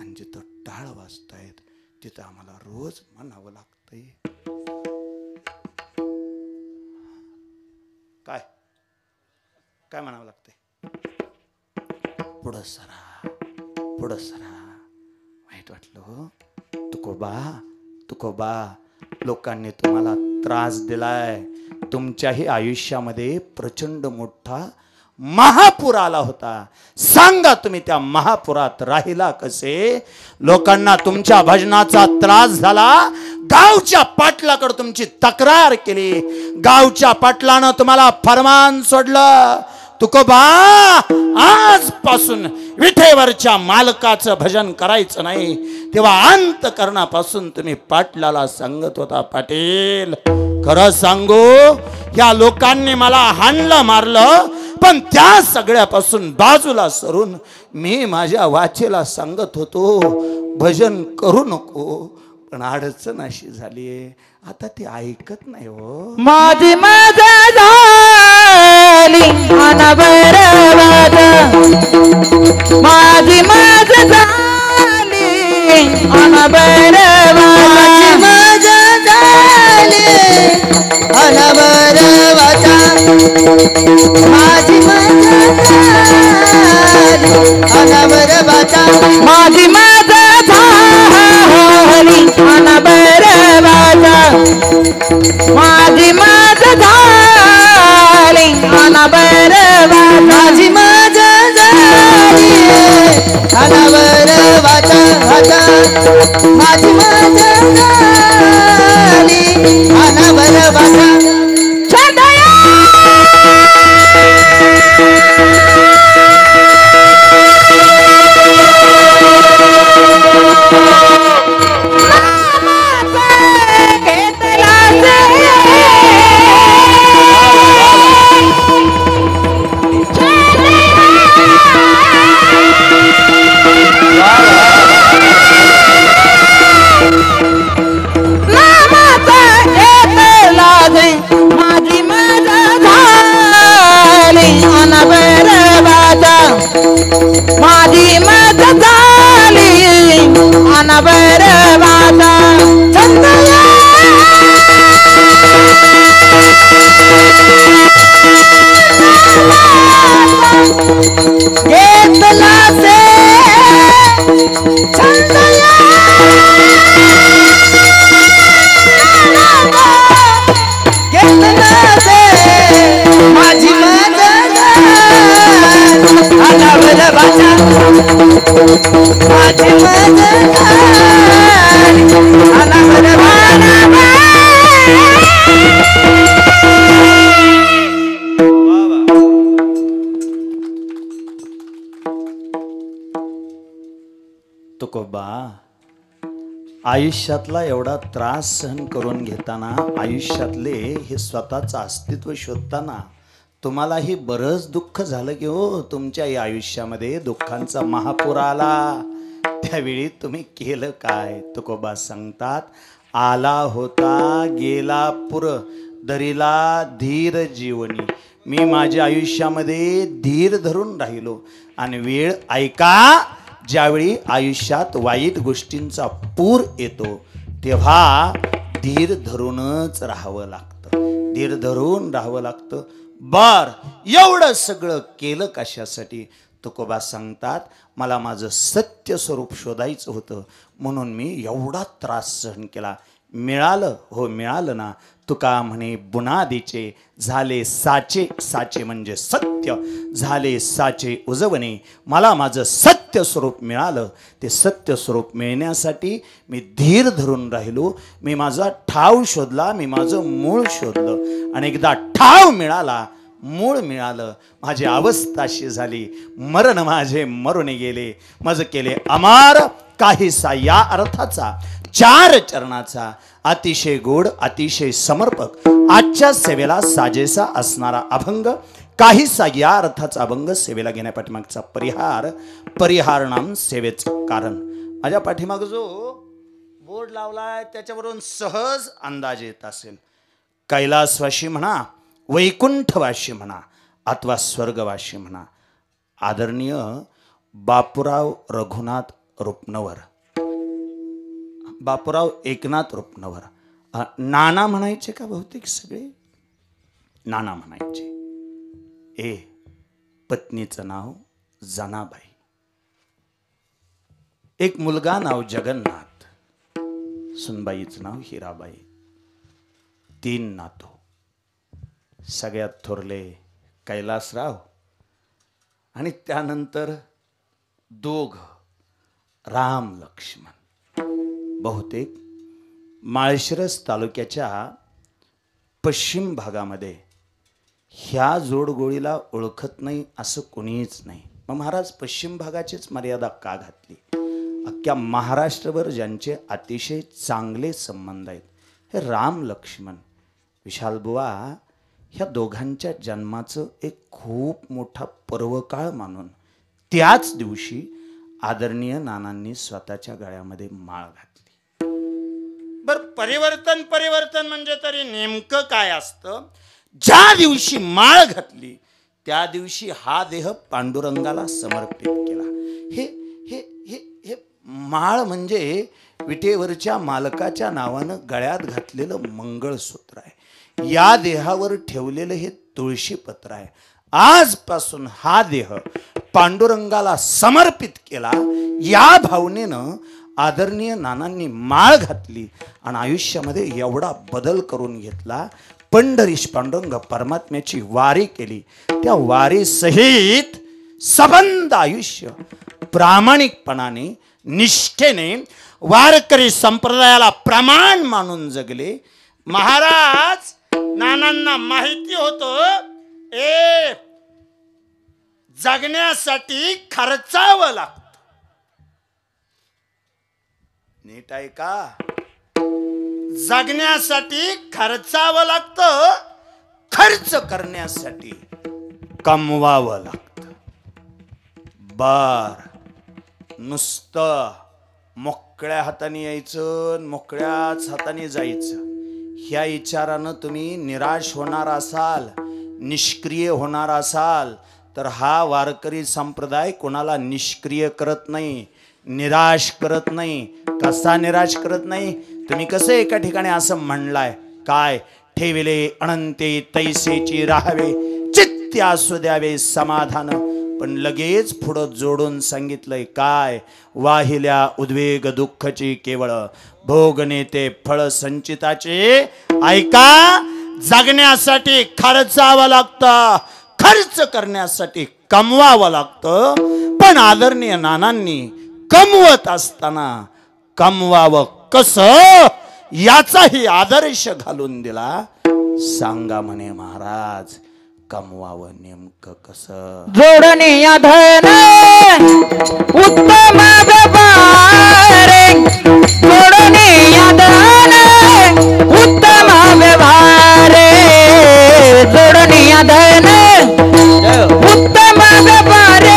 आणि जिथं टाळ वाजतायत तिथं आम्हाला रोज म्हणावं लागतंय काय काय म्हणावं लागतंय, पुढं सरा, पुढं सरा. वाईट वाटलं. तुकोबा, लोकांनी तुम्हाला त्रास दिलाय. तुमच्याही आयुष्यामध्ये प्रचंड मोठा महापूर आला होता. सांगा तुम्ही त्या महापुरात राहिला कसे? लोकांना तुमच्या भजनाचा त्रास झाला. गावच्या पाटलाकडे तुमची तक्रार केली. गावच्या पाटलानं तुम्हाला फरमान सोडलं. तुकोबा, आजपासून विठेवरच्या मालकाचं भजन करायचं नाही. तेव्हा अंतकरणापासून तुम्ही पाटलाला सांगत होता, पाटील खरं सांगू, या लोकांनी मला हाणलं मारलं, पण त्या सगळ्यापासून बाजूला सरून मी माझ्या वाचेला सांगत होतो भजन करू नको. पण अडचण अशी झालीये, आता ती ऐकत नाही हो. माझी माझा झाली अनबरवाद, माझी माझा झाली अनबरवाद, माझा झाली अनबरवाचा, माझी माझा झाली अनबरवाचा, माझी माझा झाली अनबरवाद, माझी माझा झाली अनबरवाद, माझी माझा झाली अनबरवाचा, माझी माझा झाली अनबरवाचा. माझी माझा झाली अनबरवाद, घेतला से छंदया, घेतला से माझी माझा अनबरवाचा, माझी माझा अनबरवाचा. तुकोबा, आयुष्यातला एवढा त्रास सहन करून घेताना, आयुष्यातले हे स्वतःचं अस्तित्व शोधताना तुम्हालाही बरंच दुःख झालं की हो. तुमच्या या आयुष्यामध्ये दुःखांचा महापूर आला. त्यावेळी तुम्ही केलं काय? तुकोबा सांगतात, आला होता गेला पुर, दरीला धीर जीवनी. मी माझ्या आयुष्यामध्ये धीर धरून राहिलो. आणि वेळ ऐका, ज्यावेळी आयुष्यात वाईट गोष्टींचा पूर येतो तेव्हा धीर धरूनच राहावं लागतं, धीर धरून राहावं लागतं. बर, एवढं सगळं केलं कशासाठी? तुकोबा सांगतात, मला माझं सत्य स्वरूप शोधायचं होतं म्हणून मी एवढा त्रास सहन केला. मिळालं? हो मिळालं ना. तुका म्हणे बुनादीचे झाले साचे, साचे म्हणजे सत्य, झाले साचे उजवणे. मला माझं सत्य स्वरूप मिळालं. ते सत्य स्वरूप मिळण्यासाठी मी धीर धरून राहिलो. मी माझा ठाव शोधला, मी माझं मूळ शोधलं. आणि एकदा ठाव मिळाला, मूळ मिळालं, माझी अवस्था अशी झाली, मरण माझे मरून गेले, माझं केले अमार काहीसा या अर्थाचा. चार चरणाचा अतिशय गोड अतिशय समर्पक आजच्या सेवेला साजेसा असणारा अभंग काहीसा या अर्थाचा अभंग सेवेला घेण्या पाठीमागचा परिहार नाम सेवेचं कारण. माझ्या पाठीमाग जो बोर्ड लावलाय त्याच्यावरून सहज अंदाज येत असेल. कैलासवाशी म्हणा, वैकुंठवाशी म्हणा अथवा स्वर्गवाशी म्हणा, आदरणीय बापूराव रघुनाथ रुपनवर, बापूराव एकनाथ रुपनवर. नाना म्हणायचे का बहुतेक सगळे? नाना म्हणायचे. पत्नीचं नाव जनाबाई, एक मुलगा नाव जगन्नाथ, सुनबाईचं नाव हिराबाई. 3 नातू. सगळ्यात थोरले कैलासराव आणि त्यानंतर 2 राम लक्ष्मण. बहुतेक माळशिरस तालुक्याच्या पश्चिम भागामध्ये ह्या जोडगोळीला ओळखत नाही असं कोणीच नाही. मग महाराज पश्चिम भागाचीच मर्यादा का घातली? अख्ख्या महाराष्ट्रभर ज्यांचे अतिशय चांगले संबंध आहेत हे राम लक्ष्मण. विशालबुवा ह्या दोघांच्या जन्माचं एक खूप मोठा पर्वकाळ मानून त्याच दिवशी आदरणीय नानांनी स्वतःच्या गळ्यामध्ये माळ घातली. बर, परिवर्तन म्हणजे तरी नेमकं काय असतं? ज्या दिवशी माळ घातली त्या दिवशी हा देह पांडुरंगाला समर्पित केला. हे हे हे हे माळ म्हणजे विटेवरच्या मालकाच्या नावानं गळ्यात घातलेलं मंगळसूत्र आहे. या देहावर ठेवलेलं हे तुळशीपत्र आहे. आजपासून हा देह पांडुरंगाला समर्पित केला. या भावनेनं आदरणीय नानांनी माळ घातली आणि आयुष्यामध्ये एवढा बदल करून घेतला. पंढरीश पांडुरंग परमात्म्याची वारी केली. त्या वारी सहित सबंध आयुष्य प्रामाणिकपणाने निष्ठेने वारकरी संप्रदायाला प्रमाण मानून जगले. महाराज नानांना माहिती होतं जगण्यासाठी खर्चावं लागतं. नीट आहे का? जगण्यासाठी खर्चावं लागतं, खर्च करण्यासाठी कमवावं लागतं. बर, नुसतं मोकळ्या हाताने यायचं, मोकळ्याच हाताने जायचं ह्या विचारानं तुम्ही निराश होणार असाल, निष्क्रिय होणार असाल तर हा वारकरी संप्रदाय कोणाला निष्क्रिय करत नाही, निराश करत नाही. कसा निराश करत नाही? तुम्ही कसं एका ठिकाणी असं म्हणलाय, काय ठेविले अनंते तैसेची राहावे, चित्ती असू द्यावे समाधान. पण लगेच पुढं जोडून सांगितलंय काय? वाहिल्या उद्वेग दुःखची केवळ भोगणे ते फळ संचिताचे. ऐका, जगण्यासाठी खर्चावं लागतं, खर्च करण्यासाठी कमवावं लागतं. पण आदरणीय नानांनी कमवत असताना कमवावं कसं याचाही आदर्श घालून दिला. सांगा म्हणे महाराज, कमवावं नेमकं कसं? जोडणी धन उत्तम व्यवहार, जोडणी धन उत्तम व्यवहार, जोडणी धन उत्तम व्यवहार,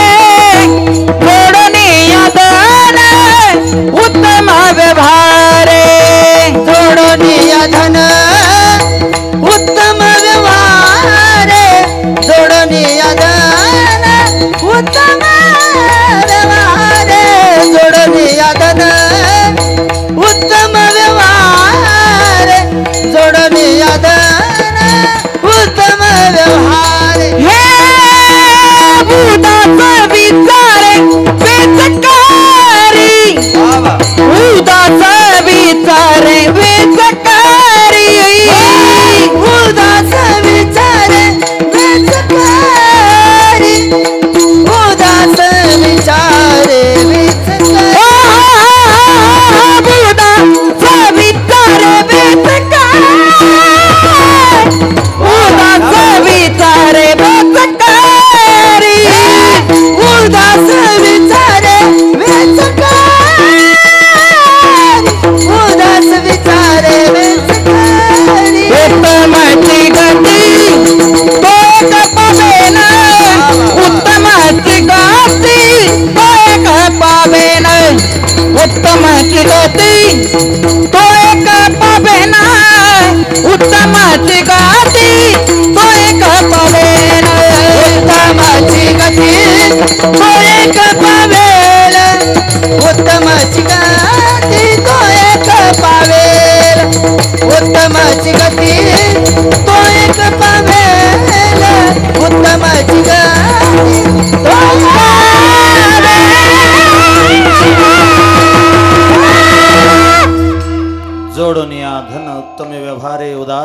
जोडणी धन उत्तम व्यवहार, जोडणी धन उत्तम व्यवहार, जोडणी धन उत्तम व्यवहार, जोडणी धन उत्तम व्यवहार, जोडणी धन उत्तम व्यवहार. हे भूताचा विचार वेचकारी, भूताचा विचार वेचकारी, उदास विचार वेचकारी, उदास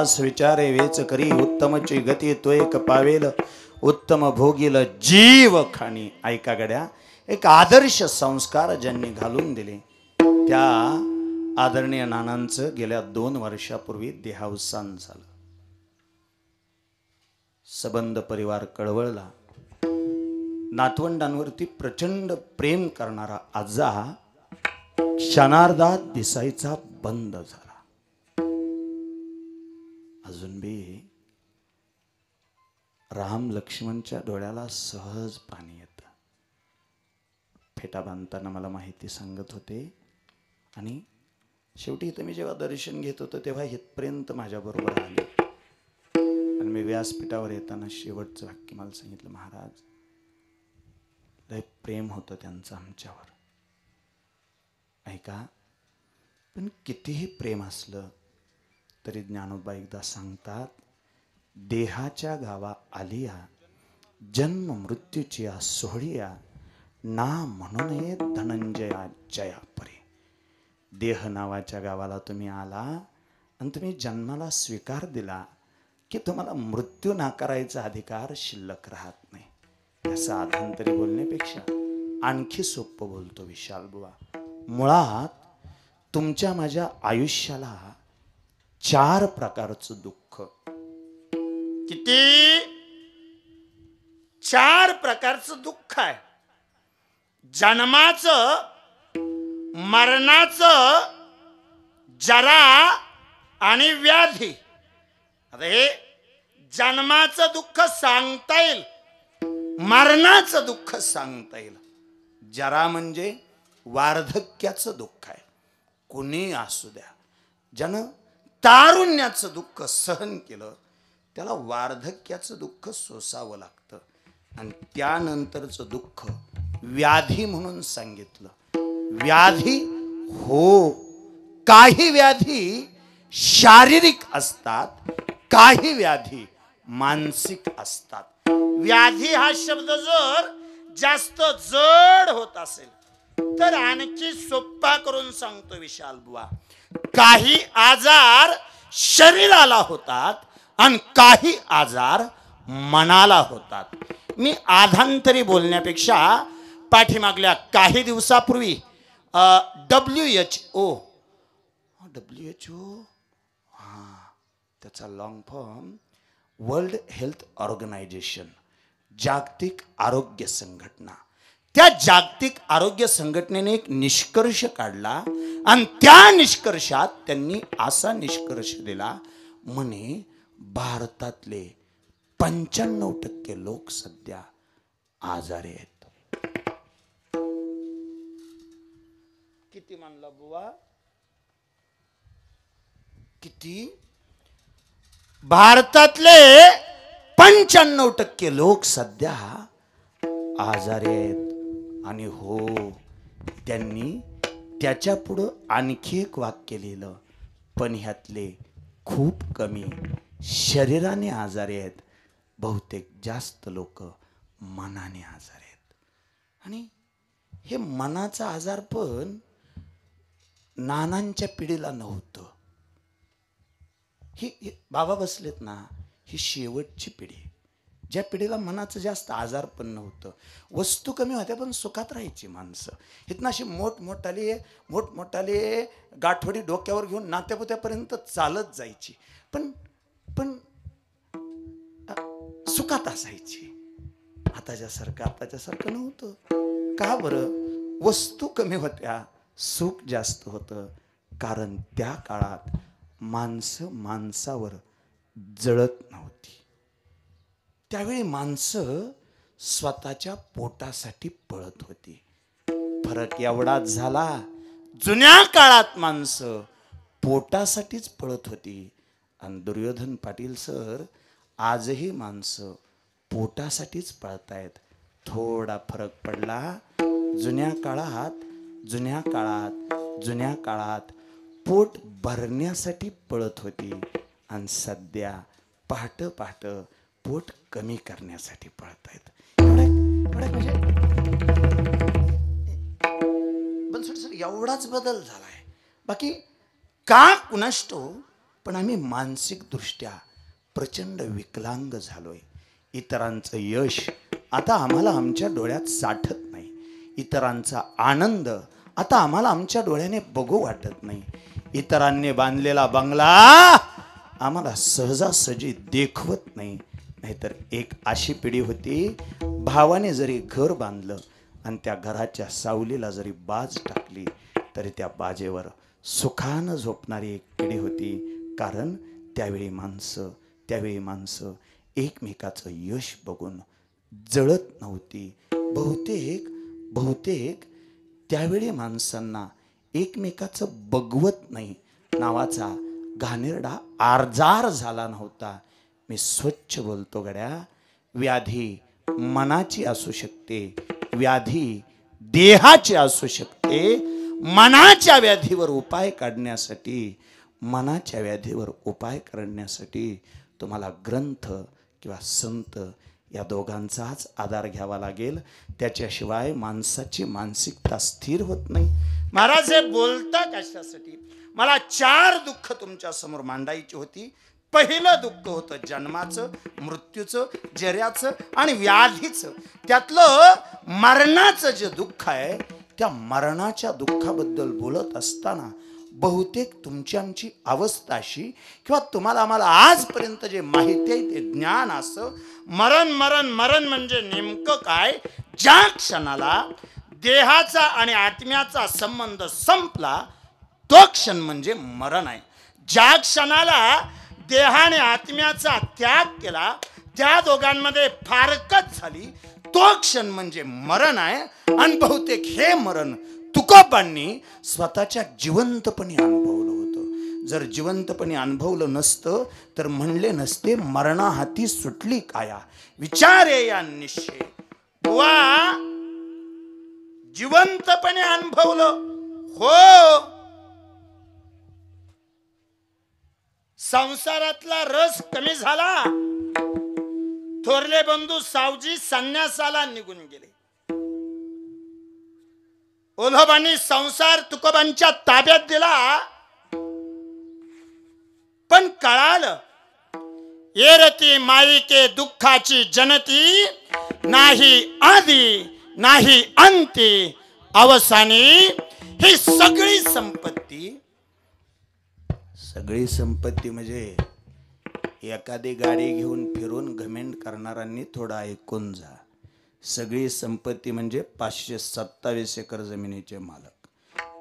दास विचारे वेच करी उत्तमची गती तो एक पावेल उत्तम भोगील जीव खाणी. ऐका गड्या, एक आदर्श संस्कार ज्यांनी घालून दिले त्या आदरणीय नानांचं गेल्या 2 वर्षापूर्वी देहावसान झालं. सबंध परिवार कळवळला. नातवंडांवरती प्रचंड प्रेम करणारा आजा क्षणार्धात दिसायचा बंद झाला. अजून बी राम लक्ष्मणच्या डोळ्याला सहज पाणी येतं. फेटा बांधताना मला माहिती सांगत होते. आणि शेवटी इथं मी जेव्हा दर्शन घेत होतो तेव्हा इथपर्यंत माझ्याबरोबर आले. आणि मी व्यासपीठावर येताना शेवटचं वाक्य मला सांगितलं, महाराज लय प्रेम होतं त्यांचं आमच्यावर. ऐका, पण कितीही प्रेम असलं तरी ज्ञानोबा एकदा सांगतात, देहाच्या गावा आलिया जन्म मृत्यूची या सोहळिया ना म्हणून हे धनंजया जया परे. देह नावाच्या गावाला तुम्ही आला आणि तुम्ही जन्माला स्वीकार दिला की तुम्हाला मृत्यू नाकारायचा अधिकार शिल्लक राहत नाही. असं आधांतरी बोलण्यापेक्षा आणखी सोपं बोलतो विशाल बुवा. मुळात तुमच्या माझ्या आयुष्याला 4 प्रकारचं दुःख. किती? 4 प्रकारचं दुःख आहे. जन्माचं, मरणाचं, जरा आणि व्याधी. आता हे जन्माचं दुःख सांगता येईल, मरणाचं दुःख सांगता येईल. जरा म्हणजे वार्धक्याचं दुःख आहे. कुणी असू द्या, ज्यानं तारुण्याचं दुःख सहन केलं त्याला वार्धक्याचं दुःख सोसावं लागतं. आणि त्यानंतरचं दुःख व्याधी म्हणून सांगितलं. व्याधी हो, काही व्याधी शारीरिक असतात, काही व्याधी मानसिक असतात. व्याधी हा शब्द जर जास्त जड होत असेल तर आणखी सोपा करून सांगतो विशाल बुवा. काही आजार शरीराला होतात आणि काही आजार मनाला होतात. मी आधांतरी बोलण्यापेक्षा पाठीमागल्या काही दिवसापूर्वी WHO त्याचा long form world health organisation, जागतिक आरोग्य संघटना. त्या जागतिक आरोग्य संघटनेने एक निष्कर्ष काढला आणि त्या निष्कर्षात त्यांनी असा निष्कर्ष दिला, म्हणे भारतातले 95% लोक सध्या आजारी आहेत. किती म्हणला बुवा? किती? भारतातले 95% लोक सध्या आजारी आहेत. आणि हो, त्यांनी त्याच्या पुढं आणखी एक वाक्य लिहिलं, पण ह्यातले खूप कमी शरीराने आजारी आहेत, बहुतेक जास्त लोक मनाने आजारी आहेत. आणि हे मनाचा आजार पण नानांच्या पिढीला नव्हतं. ही बाबा बसलेत ना, ही शेवटची पिढी, ज्या पिढीला मनाचं जास्त आजार पण नव्हतं. वस्तू कमी होत्या पण सुखात राहायची माणसं. इथनं अशी मोठमोठाले गाठोडी डोक्यावर घेऊन नात्यापुत्यापर्यंत चालत जायची, पण सुखात असायची. आताच्यासारखं नव्हतं. का बरं? वस्तू कमी होत्या, सुख जास्त होतं. कारण त्या काळात माणसं माणसावर जळत नव्हती. त्यावेळी माणसं स्वतःच्या पोटासाठी पळत होती. फरक एवढाच झाला, जुन्या काळात माणसं पोटासाठीच पळत होती. आणि दुर्योधन पाटील सर, आजही माणसं पोटासाठीच पळतायत. थोडा फरक पडला. जुन्या काळात पोट भरण्यासाठी पळत होती आणि सध्या पहाट पोट कमी करण्यासाठी पळतायत. एवढाच बदल झालाय. बाकी का कुणाष्टो पण आम्ही मानसिकदृष्ट्या प्रचंड विकलांग झालोय. इतरांचं यश आता आम्हाला आमच्या डोळ्यात साठत नाही. इतरांचा आनंद आता आम्हाला आमच्या डोळ्याने बघू वाटत नाही. इतरांनी बांधलेला बंगला आम्हाला सहजासहजी देखवत नाही. नाहीतर एक अशी पिढी होती, भावाने जरी घर बांधलं आणि त्या घराच्या सावलीला जरी बाज टाकली तरी त्या बाजेवर सुखानं झोपणारी एक पिढी होती. कारण त्यावेळी माणसं एकमेकाचं यश बघून जळत नव्हती. बहुतेक त्यावेळी माणसांना एकमेकाचं बघवत नाही नावाचा घाणेरडा आजार झाला नव्हता. मी स्वच्छ बोलतो गड्या. व्याधी मनाची असू शकते, व्याधी देहाची असू शकते. मनाच्या व्याधीवर उपाय करण्यासाठी तुम्हाला ग्रंथ किंवा संत या दोघांचाच आधार घ्यावा लागेल. त्याच्याशिवाय माणसाची मानसिकता स्थिर होत नाही. महाराज हे बोलता कशासाठी? मला 4 दुःख तुमच्या समोर मांडायची होती. पहिलं दुःख होतं जन्माचं, मृत्यूचं, जऱ्याचं आणि व्याधीचं. त्यातलं मरणाचं जे दुःख आहे, त्या मरणाच्या दुःखाबद्दल बोलत असताना बहुतेक तुमची आमची अवस्था अशी, किंवा तुम्हाला आम्हाला आजपर्यंत जे माहिती आहे ते ज्ञान असं, मरण म्हणजे नेमकं काय? ज्या क्षणाला देहाचा आणि आत्म्याचा संबंध संपला तो क्षण म्हणजे मरण आहे. ज्या क्षणाला देहाने आत्म्याचा त्याग केला, त्या दोघांमध्ये फारकत झाली, तो क्षण म्हणजे मरण आहे. आणि बहुतेक हे मरण तुकोबांनी स्वतःच्या जिवंतपणी अनुभवलं होतं. जर जिवंतपणी अनुभवलं नसतं तर म्हणले नसते मरणा हाती सुटली काया, विचारे या निश्चय. बुवा जिवंतपणे अनुभवलं हो. संसारातला रस कमी झाला. थोरले बंधू सावजी संन्यासाला निघून गेले. ओल्होबांनी संसार तुकोबांच्या ताब्यात दिला. पण कळालं येरती माईके दुःखाची जनती, नाही आदी नाही अंती, अवसानी ही सगळी संपत्ती म्हणजे एखादी गाडी घेऊन फिरून घमेंड करणाऱ्यांनी थोडं ऐकून जा. सगळी संपत्ती म्हणजे 527 एकर जमिनीचे मालक.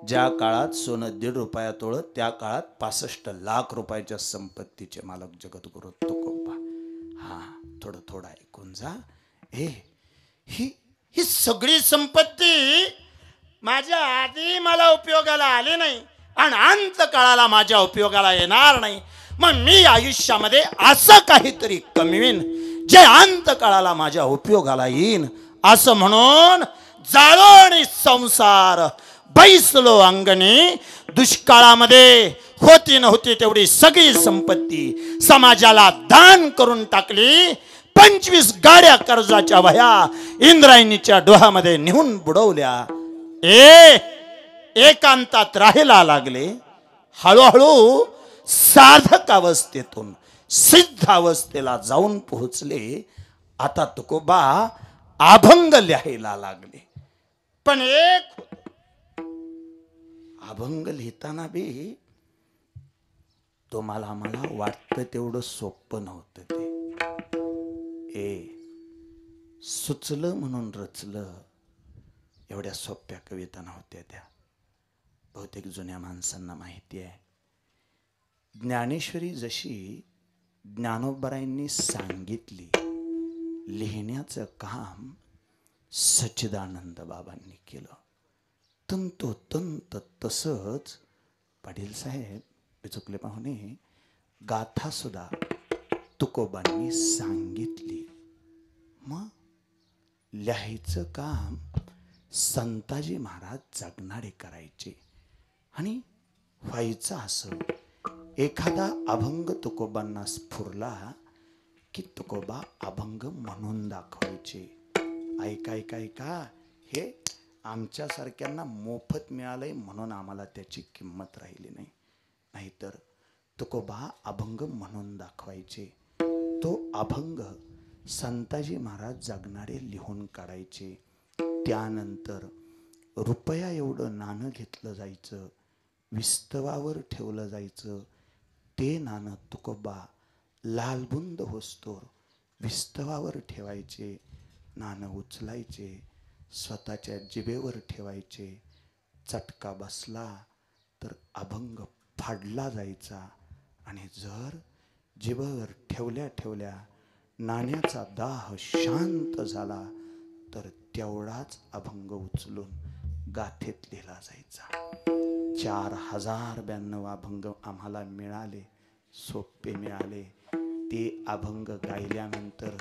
ज्या काळात सोनं 1.5 रुपया तोळं, त्या काळात 65 लाख रुपयाच्या संपत्तीचे मालक जगद्गुरु तुकोबा. थोडं ऐकून जा. ही सगळी संपत्ती माझ्या आधी मला उपयोगाला आली नाही आणि अंत काळाला माझ्या उपयोगाला येणार नाही. मग मी आयुष्यामध्ये असं काहीतरी कमवीन जे अंत काळाला माझ्या उपयोगाला येईन. असं म्हणून जाळो आणि संसार बैसलो अंगणी. दुष्काळामध्ये होती नव्हती तेवढी सगळी संपत्ती समाजाला दान करून टाकली. 25 गाड्या कर्जाच्या वह्या इंद्रायणीच्या डोहामध्ये नेऊन बुडवल्या. एकांतात राहायला लागले. हळूहळू साधक अवस्थेतून सिद्ध अवस्थेला जाऊन पोहोचले. आता तुकोबा अभंग लिहायला लागले. पण एक अभंग लिहिताना बी तुम्हाला मला वाटतं तेवढं सोपं नव्हतं ते. सुचलं म्हणून रचलं एवढ्या सोप्या कविता नव्हत्या त्या. बहुतेक जुन्या माणसांना माहिती आहे. ज्ञानेश्वरी जशी ज्ञानोबरायांनी सांगितली, लिहिण्याचं काम सच्चिदानंद बाबांनी केलं. तंतोतंत तसंच पाटील साहेब बिचुकले पाहुणे गाथा सुद्धा तुकोबांनी सांगितली. मग लिहायचं काम संताजी महाराज जगणारे करायचे. आणि व्हायचं असं, एखादा अभंग तुकोबांना स्फुरला की तुकोबा अभंग म्हणून दाखवायचे. ऐका हे आमच्यासारख्यांना मोफत मिळालंय म्हणून आम्हाला त्याची किंमत राहिली नाही. नाहीतर तुकोबा अभंग म्हणून दाखवायचे. तो अभंग संताजी महाराज जगणारे लिहून काढायचे. त्यानंतर रुपया एवढं नाणं घेतलं जायचं, विस्तवावर ठेवलं जायचं. ते नाणं तुकोबा लालबुंद होस्तोर विस्तवावर ठेवायचे. नाणं उचलायचे, स्वतःच्या जिभेवर ठेवायचे. चटका बसला तर अभंग फाडला जायचा आणि जर जिभेवर ठेवल्या ठेवल्या नाण्याचा दाह शांत झाला तर तेवढाच अभंग उचलून गाथेत लिहिला जायचा. 4092 अभंग आम्हाला मिळाले, सोपे मिळाले. ते अभंग गायल्यानंतर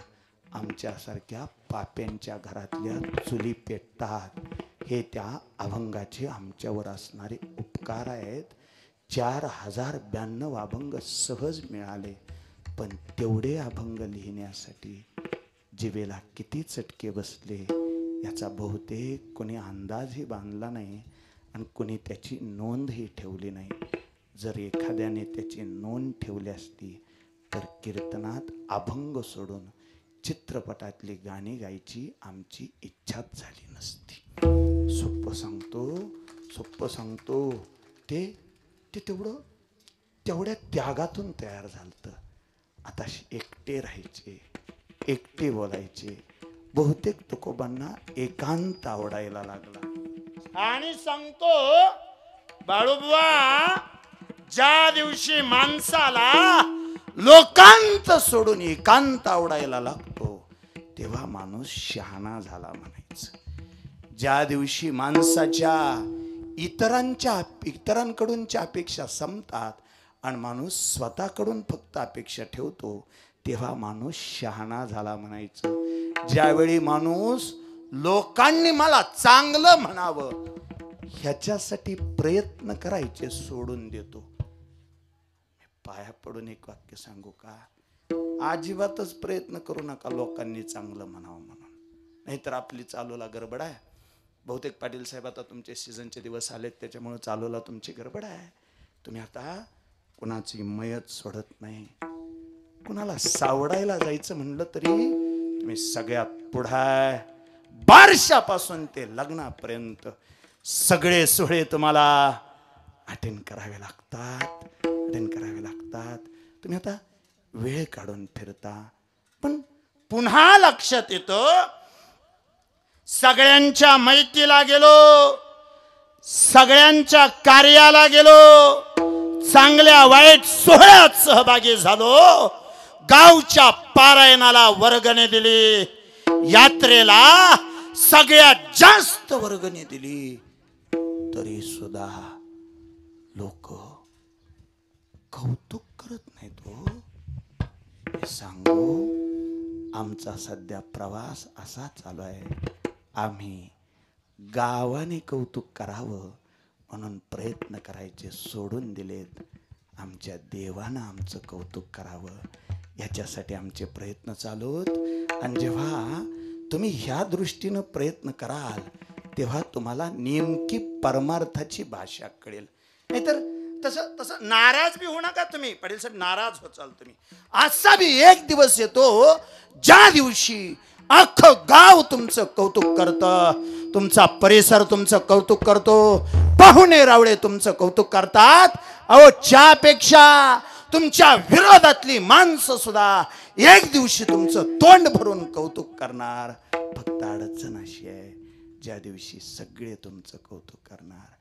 आमच्यासारख्या पाप्यांच्या घरातल्या चुली पेटतात. हे त्या अभंगाचे आमच्यावर असणारे उपकार आहेत. 4092 अभंग सहज मिळाले. पण तेवढे अभंग लिहिण्यासाठी जिभेला किती चटके बसले याचा बहुतेक कोणी अंदाजही बांधला नाही आणि कोणी त्याची नोंदही ठेवली नाही. जर एखाद्याने त्याची नोंद ठेवली असती तर कीर्तनात अभंग सोडून चित्रपटातली गाणी गायची आमची इच्छाच झाली नसती. सोप्पं सांगतो ते तेवढ्या त्यागातून तयार झालं. आता एकटे राहायचे, एकटे बोलायचे. बहुतेक तुकोबांना एकांत आवडायला लागला. आणि सांगतो बाळूबुवा, ज्या दिवशी माणसाला लोकांत सोडून एकांत आवडायला लागतो तेव्हा माणूस शहाणा झाला म्हणायचं. ज्या दिवशी माणसाच्या इतरांकडूनच्या अपेक्षा संपतात आणि माणूस स्वतःकडून फक्त अपेक्षा ठेवतो तेव्हा माणूस शहाणा झाला म्हणायचं. ज्यावेळी माणूस लोकांनी मला चांगलं म्हणावं ह्याच्यासाठी प्रयत्न करायचे सोडून देतो. पाया पडून एक वाक्य सांगू का? अजिबातच प्रयत्न करू नका लोकांनी चांगलं म्हणावं म्हणून, नाहीतर आपली चालूला गडबड आहे. बहुतेक पाटील साहेब आता तुमचे सीझनचे दिवस आलेत त्याच्यामुळे चालूला तुमची गडबड आहे. तुम्ही आता कुणाची मयत सोडत नाही. कुणाला सावडायला जायचं म्हणलं तरी तुम्ही सगळ्यात पुढे, बारशापासून ते लग्नापर्यंत सगळे सोहळे तुम्हाला अटेंड करावे लागतात. तुम्ही आता वेळ काढून फिरता. पण पुन्हा लक्षात येतो, सगळ्यांच्या मैत्रीला गेलो, सगळ्यांच्या कार्याला गेलो, चांगल्या वाईट सोहळ्यात सहभागी झालो, गावच्या पारायणाला वर्गणी दिली, यात्रेला सगळ्यात जास्त वर्गणी दिली, तरी सुद्धा लोक कौतुक करत नाहीत. हो सांगू, आमचा सध्या प्रवास असा चालू आहे. आम्ही गावाने कौतुक करावं म्हणून प्रयत्न करायचे सोडून दिलेत. आमच्या देवानं आमचं कौतुक करावं याच्यासाठी आमचे प्रयत्न चालूत. आणि जेव्हा तुम्ही ह्या दृष्टीनं प्रयत्न कराल तेव्हा तुम्हाला नेमकी परमार्थाची भाषा कळेल. नाहीतर तसं नाराज बी होऊ नका तुम्ही. पाटील साहेब, नाराज हो चाल तुम्ही. असा बी एक दिवस येतो ज्या दिवशी अख्खं गाव तुमचं कौतुक करतं, तुमचा परिसर तुमचं कौतुक करतो, पाहुणे रावळे तुमचं कौतुक करतात. अहो, ज्यापेक्षा तुमच्या विरोधातली माणसं सुद्धा एक दिवशी तुमचं तोंड भरून कौतुक करणार. फक्त अडचण अशी आहे, ज्या दिवशी सगळे तुमचं कौतुक करणार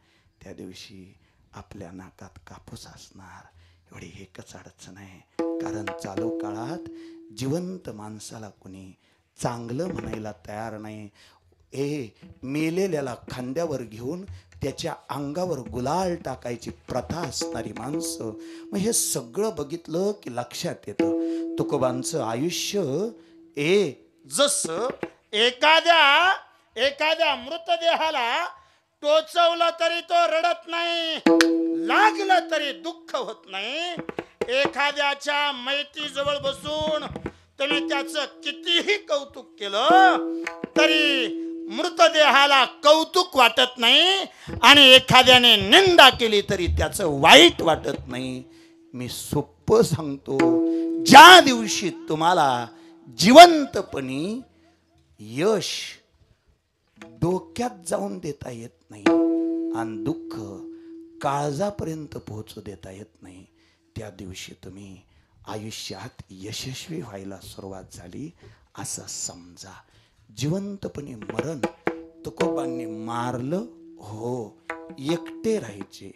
त्या दिवशी आपल्या नाकात कापूस असणार. एवढी एकच अडचण आहे. कारण चालू काळात जिवंत माणसाला कोणी चांगलं म्हणायला तयार नाही. मेलेल्याला खांद्यावर घेऊन त्याच्या अंगावर गुलाल टाकायची प्रथा असणारी माणसं. मग हे सगळं बघितलं की लक्षात येतं तुकोबांचं आयुष्य जसं एखाद्या मृतदेहाला टोचवलं तरी तो रडत नाही, लागलं तरी दुःख होत नाही. एखाद्याच्या मैतीजवळ बसून तुम्ही त्याचं कितीही कौतुक केलं तरी मृतदेहाला कौतुक वाटत नाही, आणि एखाद्याने निंदा केली तरी त्याचं वाईट वाटत नाही. मी सोप्पं सांगतो, ज्या दिवशी तुम्हाला जिवंतपणी यश डोक्यात जाऊन देता येत नाही आणि दुःख काळजापर्यंत पोहोचू देता येत नाही, त्या दिवशी तुम्ही आयुष्यात यशस्वी व्हायला सुरुवात झाली असं समजा. जिवंतपणी मरण तुकोबांनी मारलं हो. एकटे राहायचे,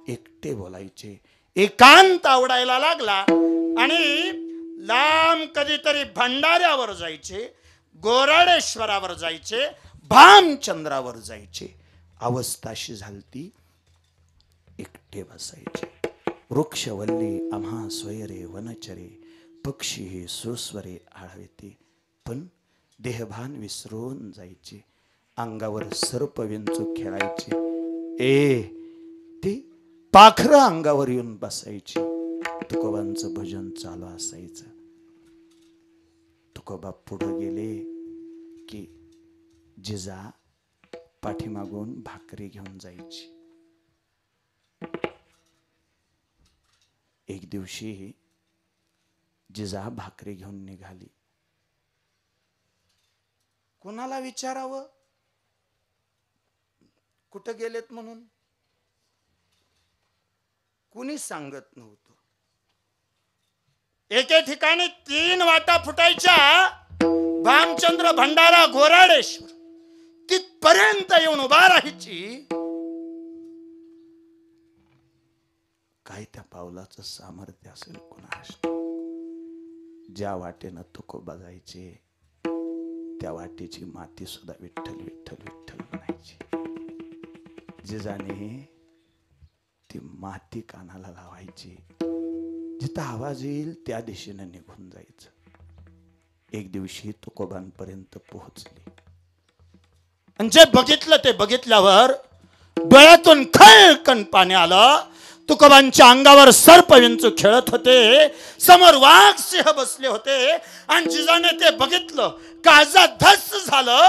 एकटे बोलायचे, एकांत आवडायला लागला आणि लांब कधीतरी भंडाऱ्यावर जायचे, गोराडेश्वरावर जायचे, भामचंद्रावर जायचे. अवस्थाशी झालती, एकटे बसायचे. वृक्षवल्ली आम्हा स्वयरे वनचरे, पक्षी हे सुस्वरे आळविते. पण देहभान विसरून जायचे. अंगावर सर्प विंचू खेळायचे. ते पाखरं अंगावर येऊन बसायची. तुकोबांचं भजन चालू असायचं. तुकोबा पुढे गेले की जिजा पाठीमागून भाकरी घेऊन जायची. एक दिवशी जिजा भाकरी घेऊन निघाली. कुणाला विचारावं कुठं गेलेत म्हणून? कुणी सांगत नव्हतं. एके ठिकाणी 3 वाटा फुटायच्या. भामचंद्र, भंडारा, गोराडेश्वर तिथपर्यंत येऊन उभा राहायची. काय त्या पावलाचं सामर्थ्य असेल कुणास. ज्या वाटेनं तुकोबा जायचे त्या वाटेची माती सुद्धा विठ्ठल विठ्ठल विठ्ठल म्हणायची. जिजाने ती माती कानाला लावायची. जिथं आवाज येईल त्या दिशेनं निघून जायचं. एक दिवशी तुकोबांपर्यंत पोहोचली आणि जे बघितलं ते बघितल्यावर डोळ्यातून खळकन पाणी आलं. तुकोबांच्या अंगावर सर्प विंचू खेळत होते, समोर वाघ सिंह बसले होते आणि जिजाने ते बघितलं. काळजात धस झालं.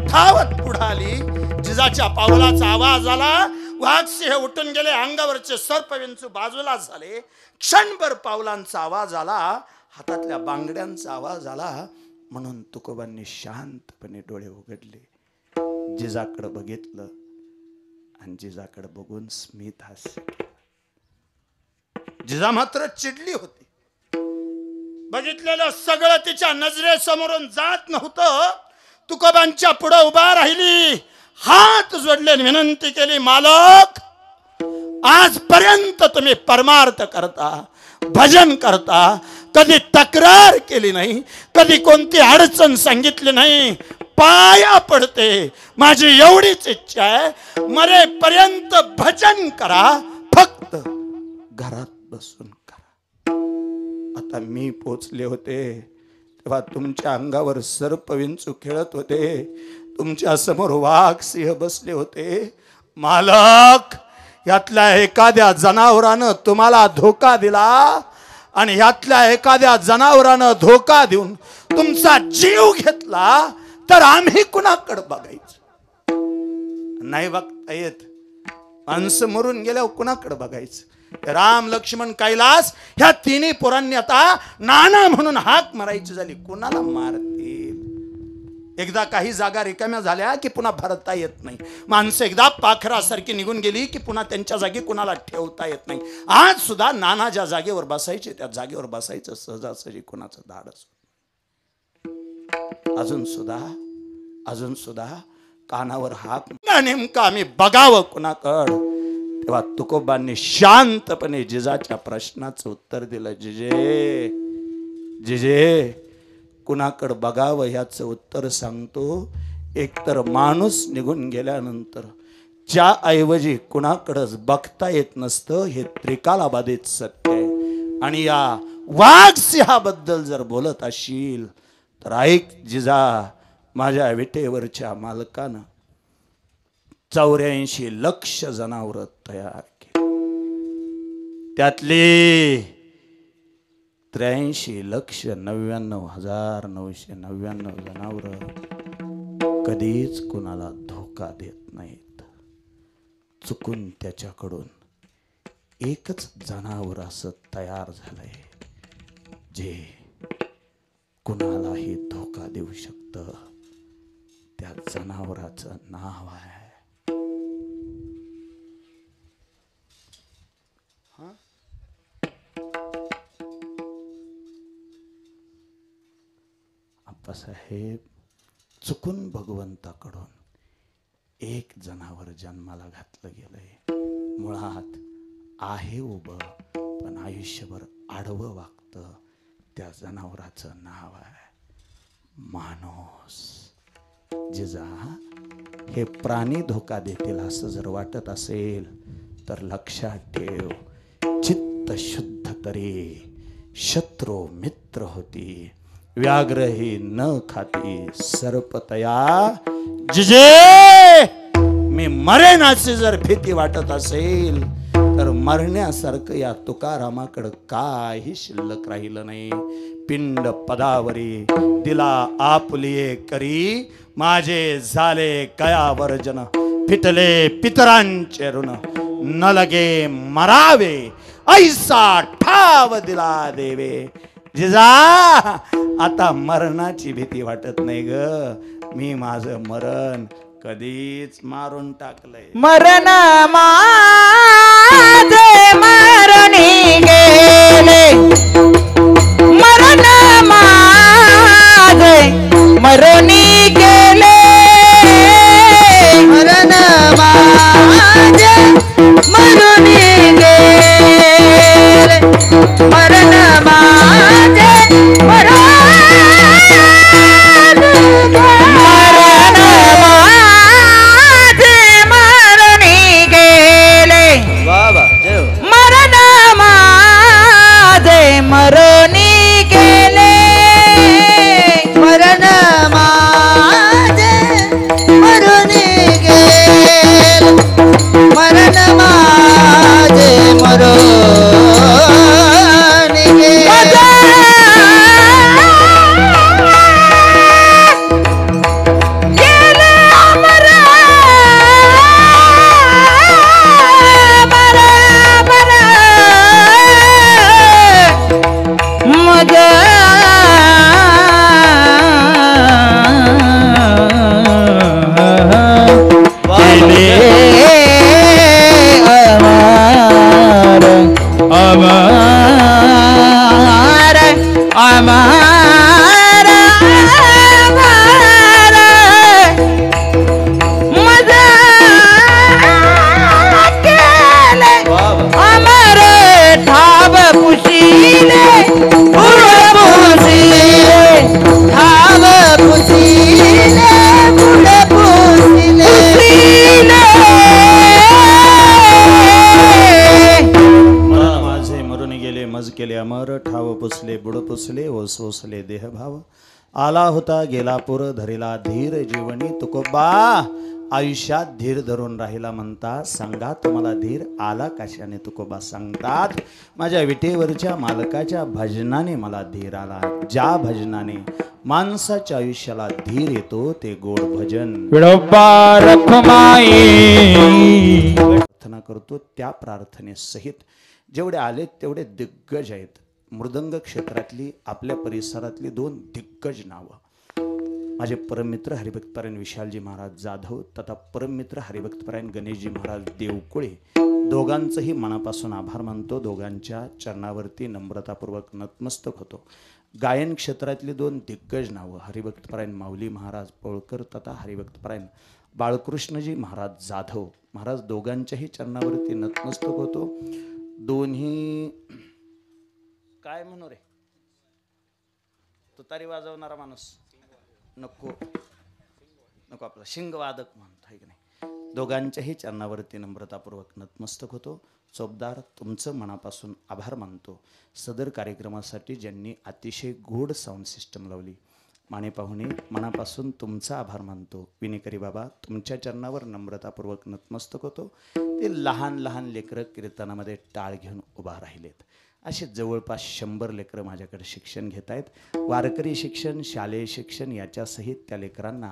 धावत पुढे आली. जिजाच्या पावलाचा आवाज आला. वाघ सिंह उठून गेले. अंगावरचे सर्प विंचू बाजूला झाले. क्षणभर पावलांचा आवाज आला, हातातल्या बांगड्यांचा आवाज आला. म्हणून तुकोबांनी शांतपणे डोळे उघडले, जिजाकडे बघितलं आणि जिजाकडे बघून स्मित हास्य. जिजा मात्र चिडली होती. बघितलेलं सगळं तिच्या नजरेसमोरून जात नव्हतं. तुकोबांच्या पुढे उभा राहिली, हात जोडले, विनंती केली, मालक, आजपर्यंत तुम्ही परमार्थ करता, भजन करता, कधी तक्रार केली नाही, कधी कोणती अडचण सांगितली नाही. पाया पडते, माझी एवढीच इच्छा आहे, मरेपर्यंत भजन करा, फक्त घरात बसून करा. आता मी पोचले होते तेव्हा तुमच्या अंगावर सर्प विंचू खेळत होते, तुमच्या समोर वाघ सिंह बसले होते. मालक, यातल्या एखाद्या जनावरानं तुम्हाला धोका दिला आणि यातल्या एखाद्या जनावरानं धोका देऊन तुमचा जीव घेतला तर आम्ही कुणाकडे बघायचं? नाही बघता येत. माणसं मरून गेल्यावर कुणाकडे बघायचं? राम, लक्ष्मण, कैलास ह्या तिन्ही पोरांनी आता नाना म्हणून हाक मारायची झाली. कुणाला मारतील? एकदा काही जागा रिकाम्या झाल्या की पुन्हा भरता येत नाही. माणसं एकदा पाखरासारखी निघून गेली की पुन्हा त्यांच्या जागी कुणाला ठेवता येत नाही. आज सुद्धा नाना ज्या जागेवर बसायचे त्या जागेवर बसायचं सहजासहजी कुणाचं धाडस. अजून सुद्धा कानावर हाक नेमका आम्ही बघावं कुणाकड. तेव्हा तुकोबांनी शांतपणे जिजाच्या प्रश्नाचं उत्तर दिलं. जिजे, कुणाकडं बघावं ह्याचं उत्तर सांगतो. एकतर माणूस निघून गेल्यानंतर ज्या ऐवजी कुणाकडंच बघता येत नसतं, हे त्रिकालाबाधित सत्य आहे. आणि या वाघ सिंहाबद्दल जर बोलत असशील तर ऐक जिजा, माझ्या विटेवरच्या मालकानं 84 लक्ष जनावर तयार केली. त्यातली 83,99,999 जनावर कधीच कुणाला धोका देत नाहीत. चुकून त्याच्याकडून एकच जनावर असं तयार झालंय जे कुणालाही धोका देऊ शकतं. त्या जनावराचं नाव आहे आप्पासाहेब. चुकून भगवंताकडून एक जनावर जन्माला घातलं गेलंय. मुळात आहे उभं पण आयुष्यभर आडवं वागतं. त्या जनावराचं नाव आहे माणूस. जिजा, हे प्राणी धोका देतील असं जर वाटत असेल तर लक्षात ठेव, चित्त शुद्ध तरी शत्रू मित्र होती. व्याघ्र ही न खाती सर्पतया. जिजे, मी मरेन अशी जर भीती वाटत असेल तर मरण्यासारखं या तुकारामाकडं काही शिल्लक राहिलं नाही. पिंड पदावरी दिला आपुलिये करी, माझे झाले कया वर्जन, फिटले पितरांचे ऋण, न लगे मरावे ऐसा ठाव दिला देवे. जिजा, आता मरणाची भीती वाटत नाही ग. मी माझं मरण कधीच मारून टाकलंय. मरण माझे मरणी गेले, मरण माझे मरणी गेले, मरण माझे मरुनी गेले, मरण माझे मरुनी मरण माझे मरणी गेले, बाबा देव. मरण माझे मरणी गेले, मरण माझे मरुनी गेले, मरण माझे मरुनी गेले. गेले अमर, अमर, अमर, मग अमर, अमर, अमर, मजा केले, अमर ठाव पुशिले, पुढ पुसिले, ठाव पुसिले, पुढ पुसिले. मरण माझे मरून गेले, मज केले अमर, ठाव पुसले बुड पुसले, ओस ओसले देहभाव. आला होता गेला पुर, धरिला धीर जीवनी तुकोबा. आयुष्यात धीर धरून राहिला म्हणता, सांगा तुम्हाला धीर आला कशाने तुकोबा सांगतात. माझ्या विटेवरच्या मालकाच्या भजनाने मला धीर आला. ज्या भजनाने माणसाच्या आयुष्याला धीर येतो ते गोड भजन. विडोबा रखमाई. प्रार्थना करतो त्या प्रार्थनेसहित जेवढे आलेत तेवढे दिग्गज आहेत. मृदंग क्षेत्रातली आपल्या परिसरातली 2 दिग्गज नावं, माझे परममित्र हरिभक्तपरायण विशालजी महाराज जाधव तथा परममित्र हरिभक्तपरायण गणेशजी महाराज देवकुळे, दोघांचंही मनापासून आभार मानतो. दोघांच्या चरणावरती नम्रतापूर्वक नतमस्तक होतो. गायन क्षेत्रातली 2 दिग्गज नावं, हरिभक्तपरायण माऊली महाराज पळकर तथा हरिभक्तपरायण बाळकृष्णजी महाराज जाधव महाराज, दोघांच्याही चरणावरती नतमस्तक होतो. दोन्ही काय म्हणू रे, तुतारी वाजवणारा माणूस नको नको, आपला शिंगवादक म्हणतो आहे की नाही. दोघांच्याही चरणावरती नम्रतापूर्वक नतमस्तक होतो. चोपदार, तुमचं मनापासून आभार मानतो. सदर कार्यक्रमासाठी ज्यांनी अतिशय गोड साऊंड सिस्टम लावली, माने पाहुणे, मनापासून तुमचा आभार मानतो. विनेकरी बाबा, तुमच्या चरणावर नम्रतापूर्वक नतमस्तक होतो. ते लहान लहान लेकरं कीर्तनामध्ये टाळ घेऊन उभा राहिलेत. असे जवळपास 100 लेकरं माझ्याकडे शिक्षण घेत आहेत. वारकरी शिक्षण, शालेय शिक्षण याच्यासहित त्या लेकरांना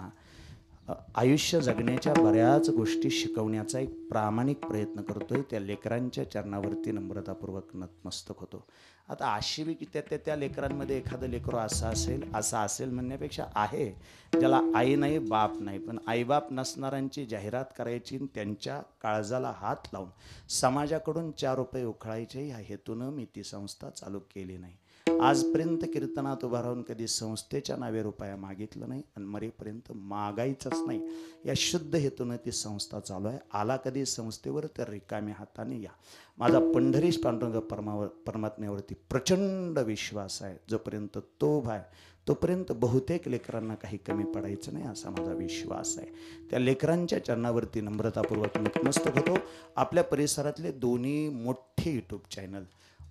आयुष्य जगण्याच्या बऱ्याच गोष्टी शिकवण्याचा एक प्रामाणिक प्रयत्न करतोय. त्या लेकरांच्या चरणावरती नम्रतापूर्वक नतमस्तक होतो. आता अशी बी की त्या लेकरांमध्ये एखादं लेकरू असं असेल म्हणण्यापेक्षा आहे ज्याला आई नाही बाप नाही, पण आईबाप नसणाऱ्यांची जाहिरात करायची, त्यांच्या काळजाला हात लावून समाजाकडून 4 रुपये उखळायचे ह्या हेतूनं मी ती संस्था चालू केली नाही. आजपर्यंत कीर्तनात उभा राहून कधी संस्थेच्या नावे रुपया मागितलं नाही आणि मरेपर्यंत मागायचंच नाही. या शुद्ध हेतूनं ती संस्था चालू आहे. आला कधी संस्थेवर तर रिकाम्या हाताने या. माझा पंढरीश पांडुरंग परमात्म्यावरती प्रचंड विश्वास आहे. जोपर्यंत तो भाय तोपर्यंत बहुतेक लेकरांना काही कमी पडायचं नाही असा माझा विश्वास आहे. त्या लेकरांच्या चरणावरती नम्रतापूर्वक नतमस्तक होतो. आपल्या परिसरातले दोन्ही मोठे यूट्यूब चॅनल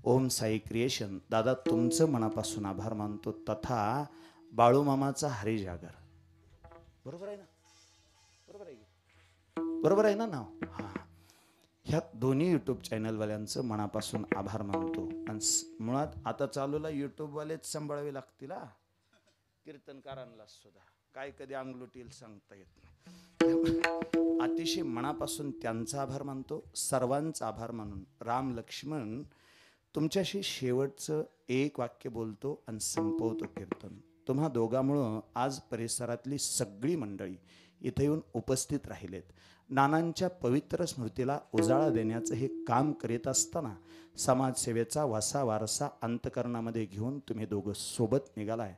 ओम साई क्रिएशन, दादा तुमचं मनापासून आभार मानतो, तथा बाळूमामाचा हरिजागर. बरोबर आहे ना? बरोबर आहे ना नाव? हां, ह्या दोन्ही यूट्यूब चॅनलवाल्यांचं मनापासून आभार मानतो. आणि मुळात आता चालूला यूट्यूबवालेच सांभाळावे लागतील हा, कीर्तनकारांना सुद्धा काय कधी अंगलुटील सांगता येत नाही. अतिशय मनापासून त्यांचा आभार मानतो. सर्वांचा आभार मानून राम लक्ष्मण तुमच्याशी शेवटचं एक वाक्य बोलतो आणि संपवतो कीर्तन. तुम्हा दोघांमुळं आज परिसरातली सगळी मंडळी इथे येऊन उपस्थित राहिलेत. नानांच्या पवित्र स्मृतीला उजाळा देण्याचं हे काम करीत असताना समाजसेवेचा वारसा अंतकरणामध्ये घेऊन तुम्ही दोघं सोबत निघालाय.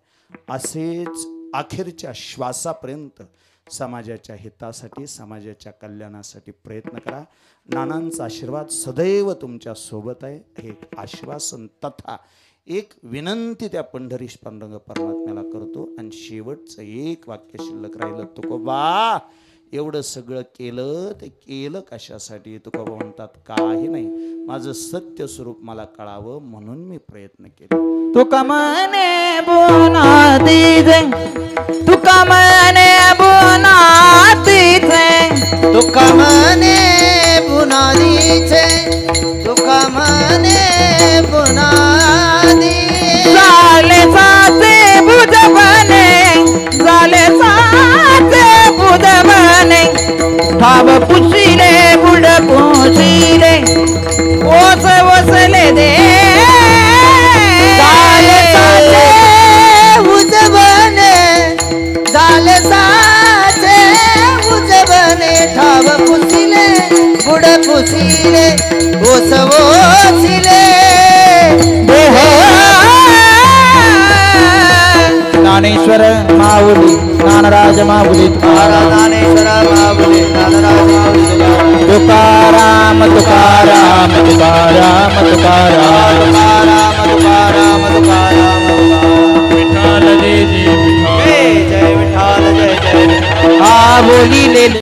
असेच अखेरच्या श्वासापर्यंत समाजाच्या हितासाठी, समाजाच्या कल्याणासाठी प्रयत्न करा. नानांचा आशीर्वाद सदैव तुमच्या सोबत आहे हे आश्वासन तथा एक विनंती त्या पंढरीश पांडुरंग परमात्म्याला करतो. आणि शेवटचं एक वाक्य शिल्लक राहिलं. तुकोबा एवढं सगळं केलं ते केलं कशासाठी? तुकोबा म्हणतात काही नाही, माझं सत्य स्वरूप मला कळावं म्हणून मी प्रयत्न केले. तुका मने बोनातीचे, तुका मने बोनातीचे, तुका मने बुनादीचे, तुका मने बुनादी. झाले साचे बुधबने, झाले साचे बुधबने, ठाव पुशिले बुड पुशिले, ओस वसले दे. झाले साचे उजबने, झाले साचे उजबने, ठाव पुसिले बुड पुसिले, ओस ओसिले. ज्ञानेश्वर माऊली ज्ञानराज माऊली ज्ञानेश्वर माऊली ज्ञानराज माऊली. तुकाराम तुकाराम तुकाराम तुकाराम.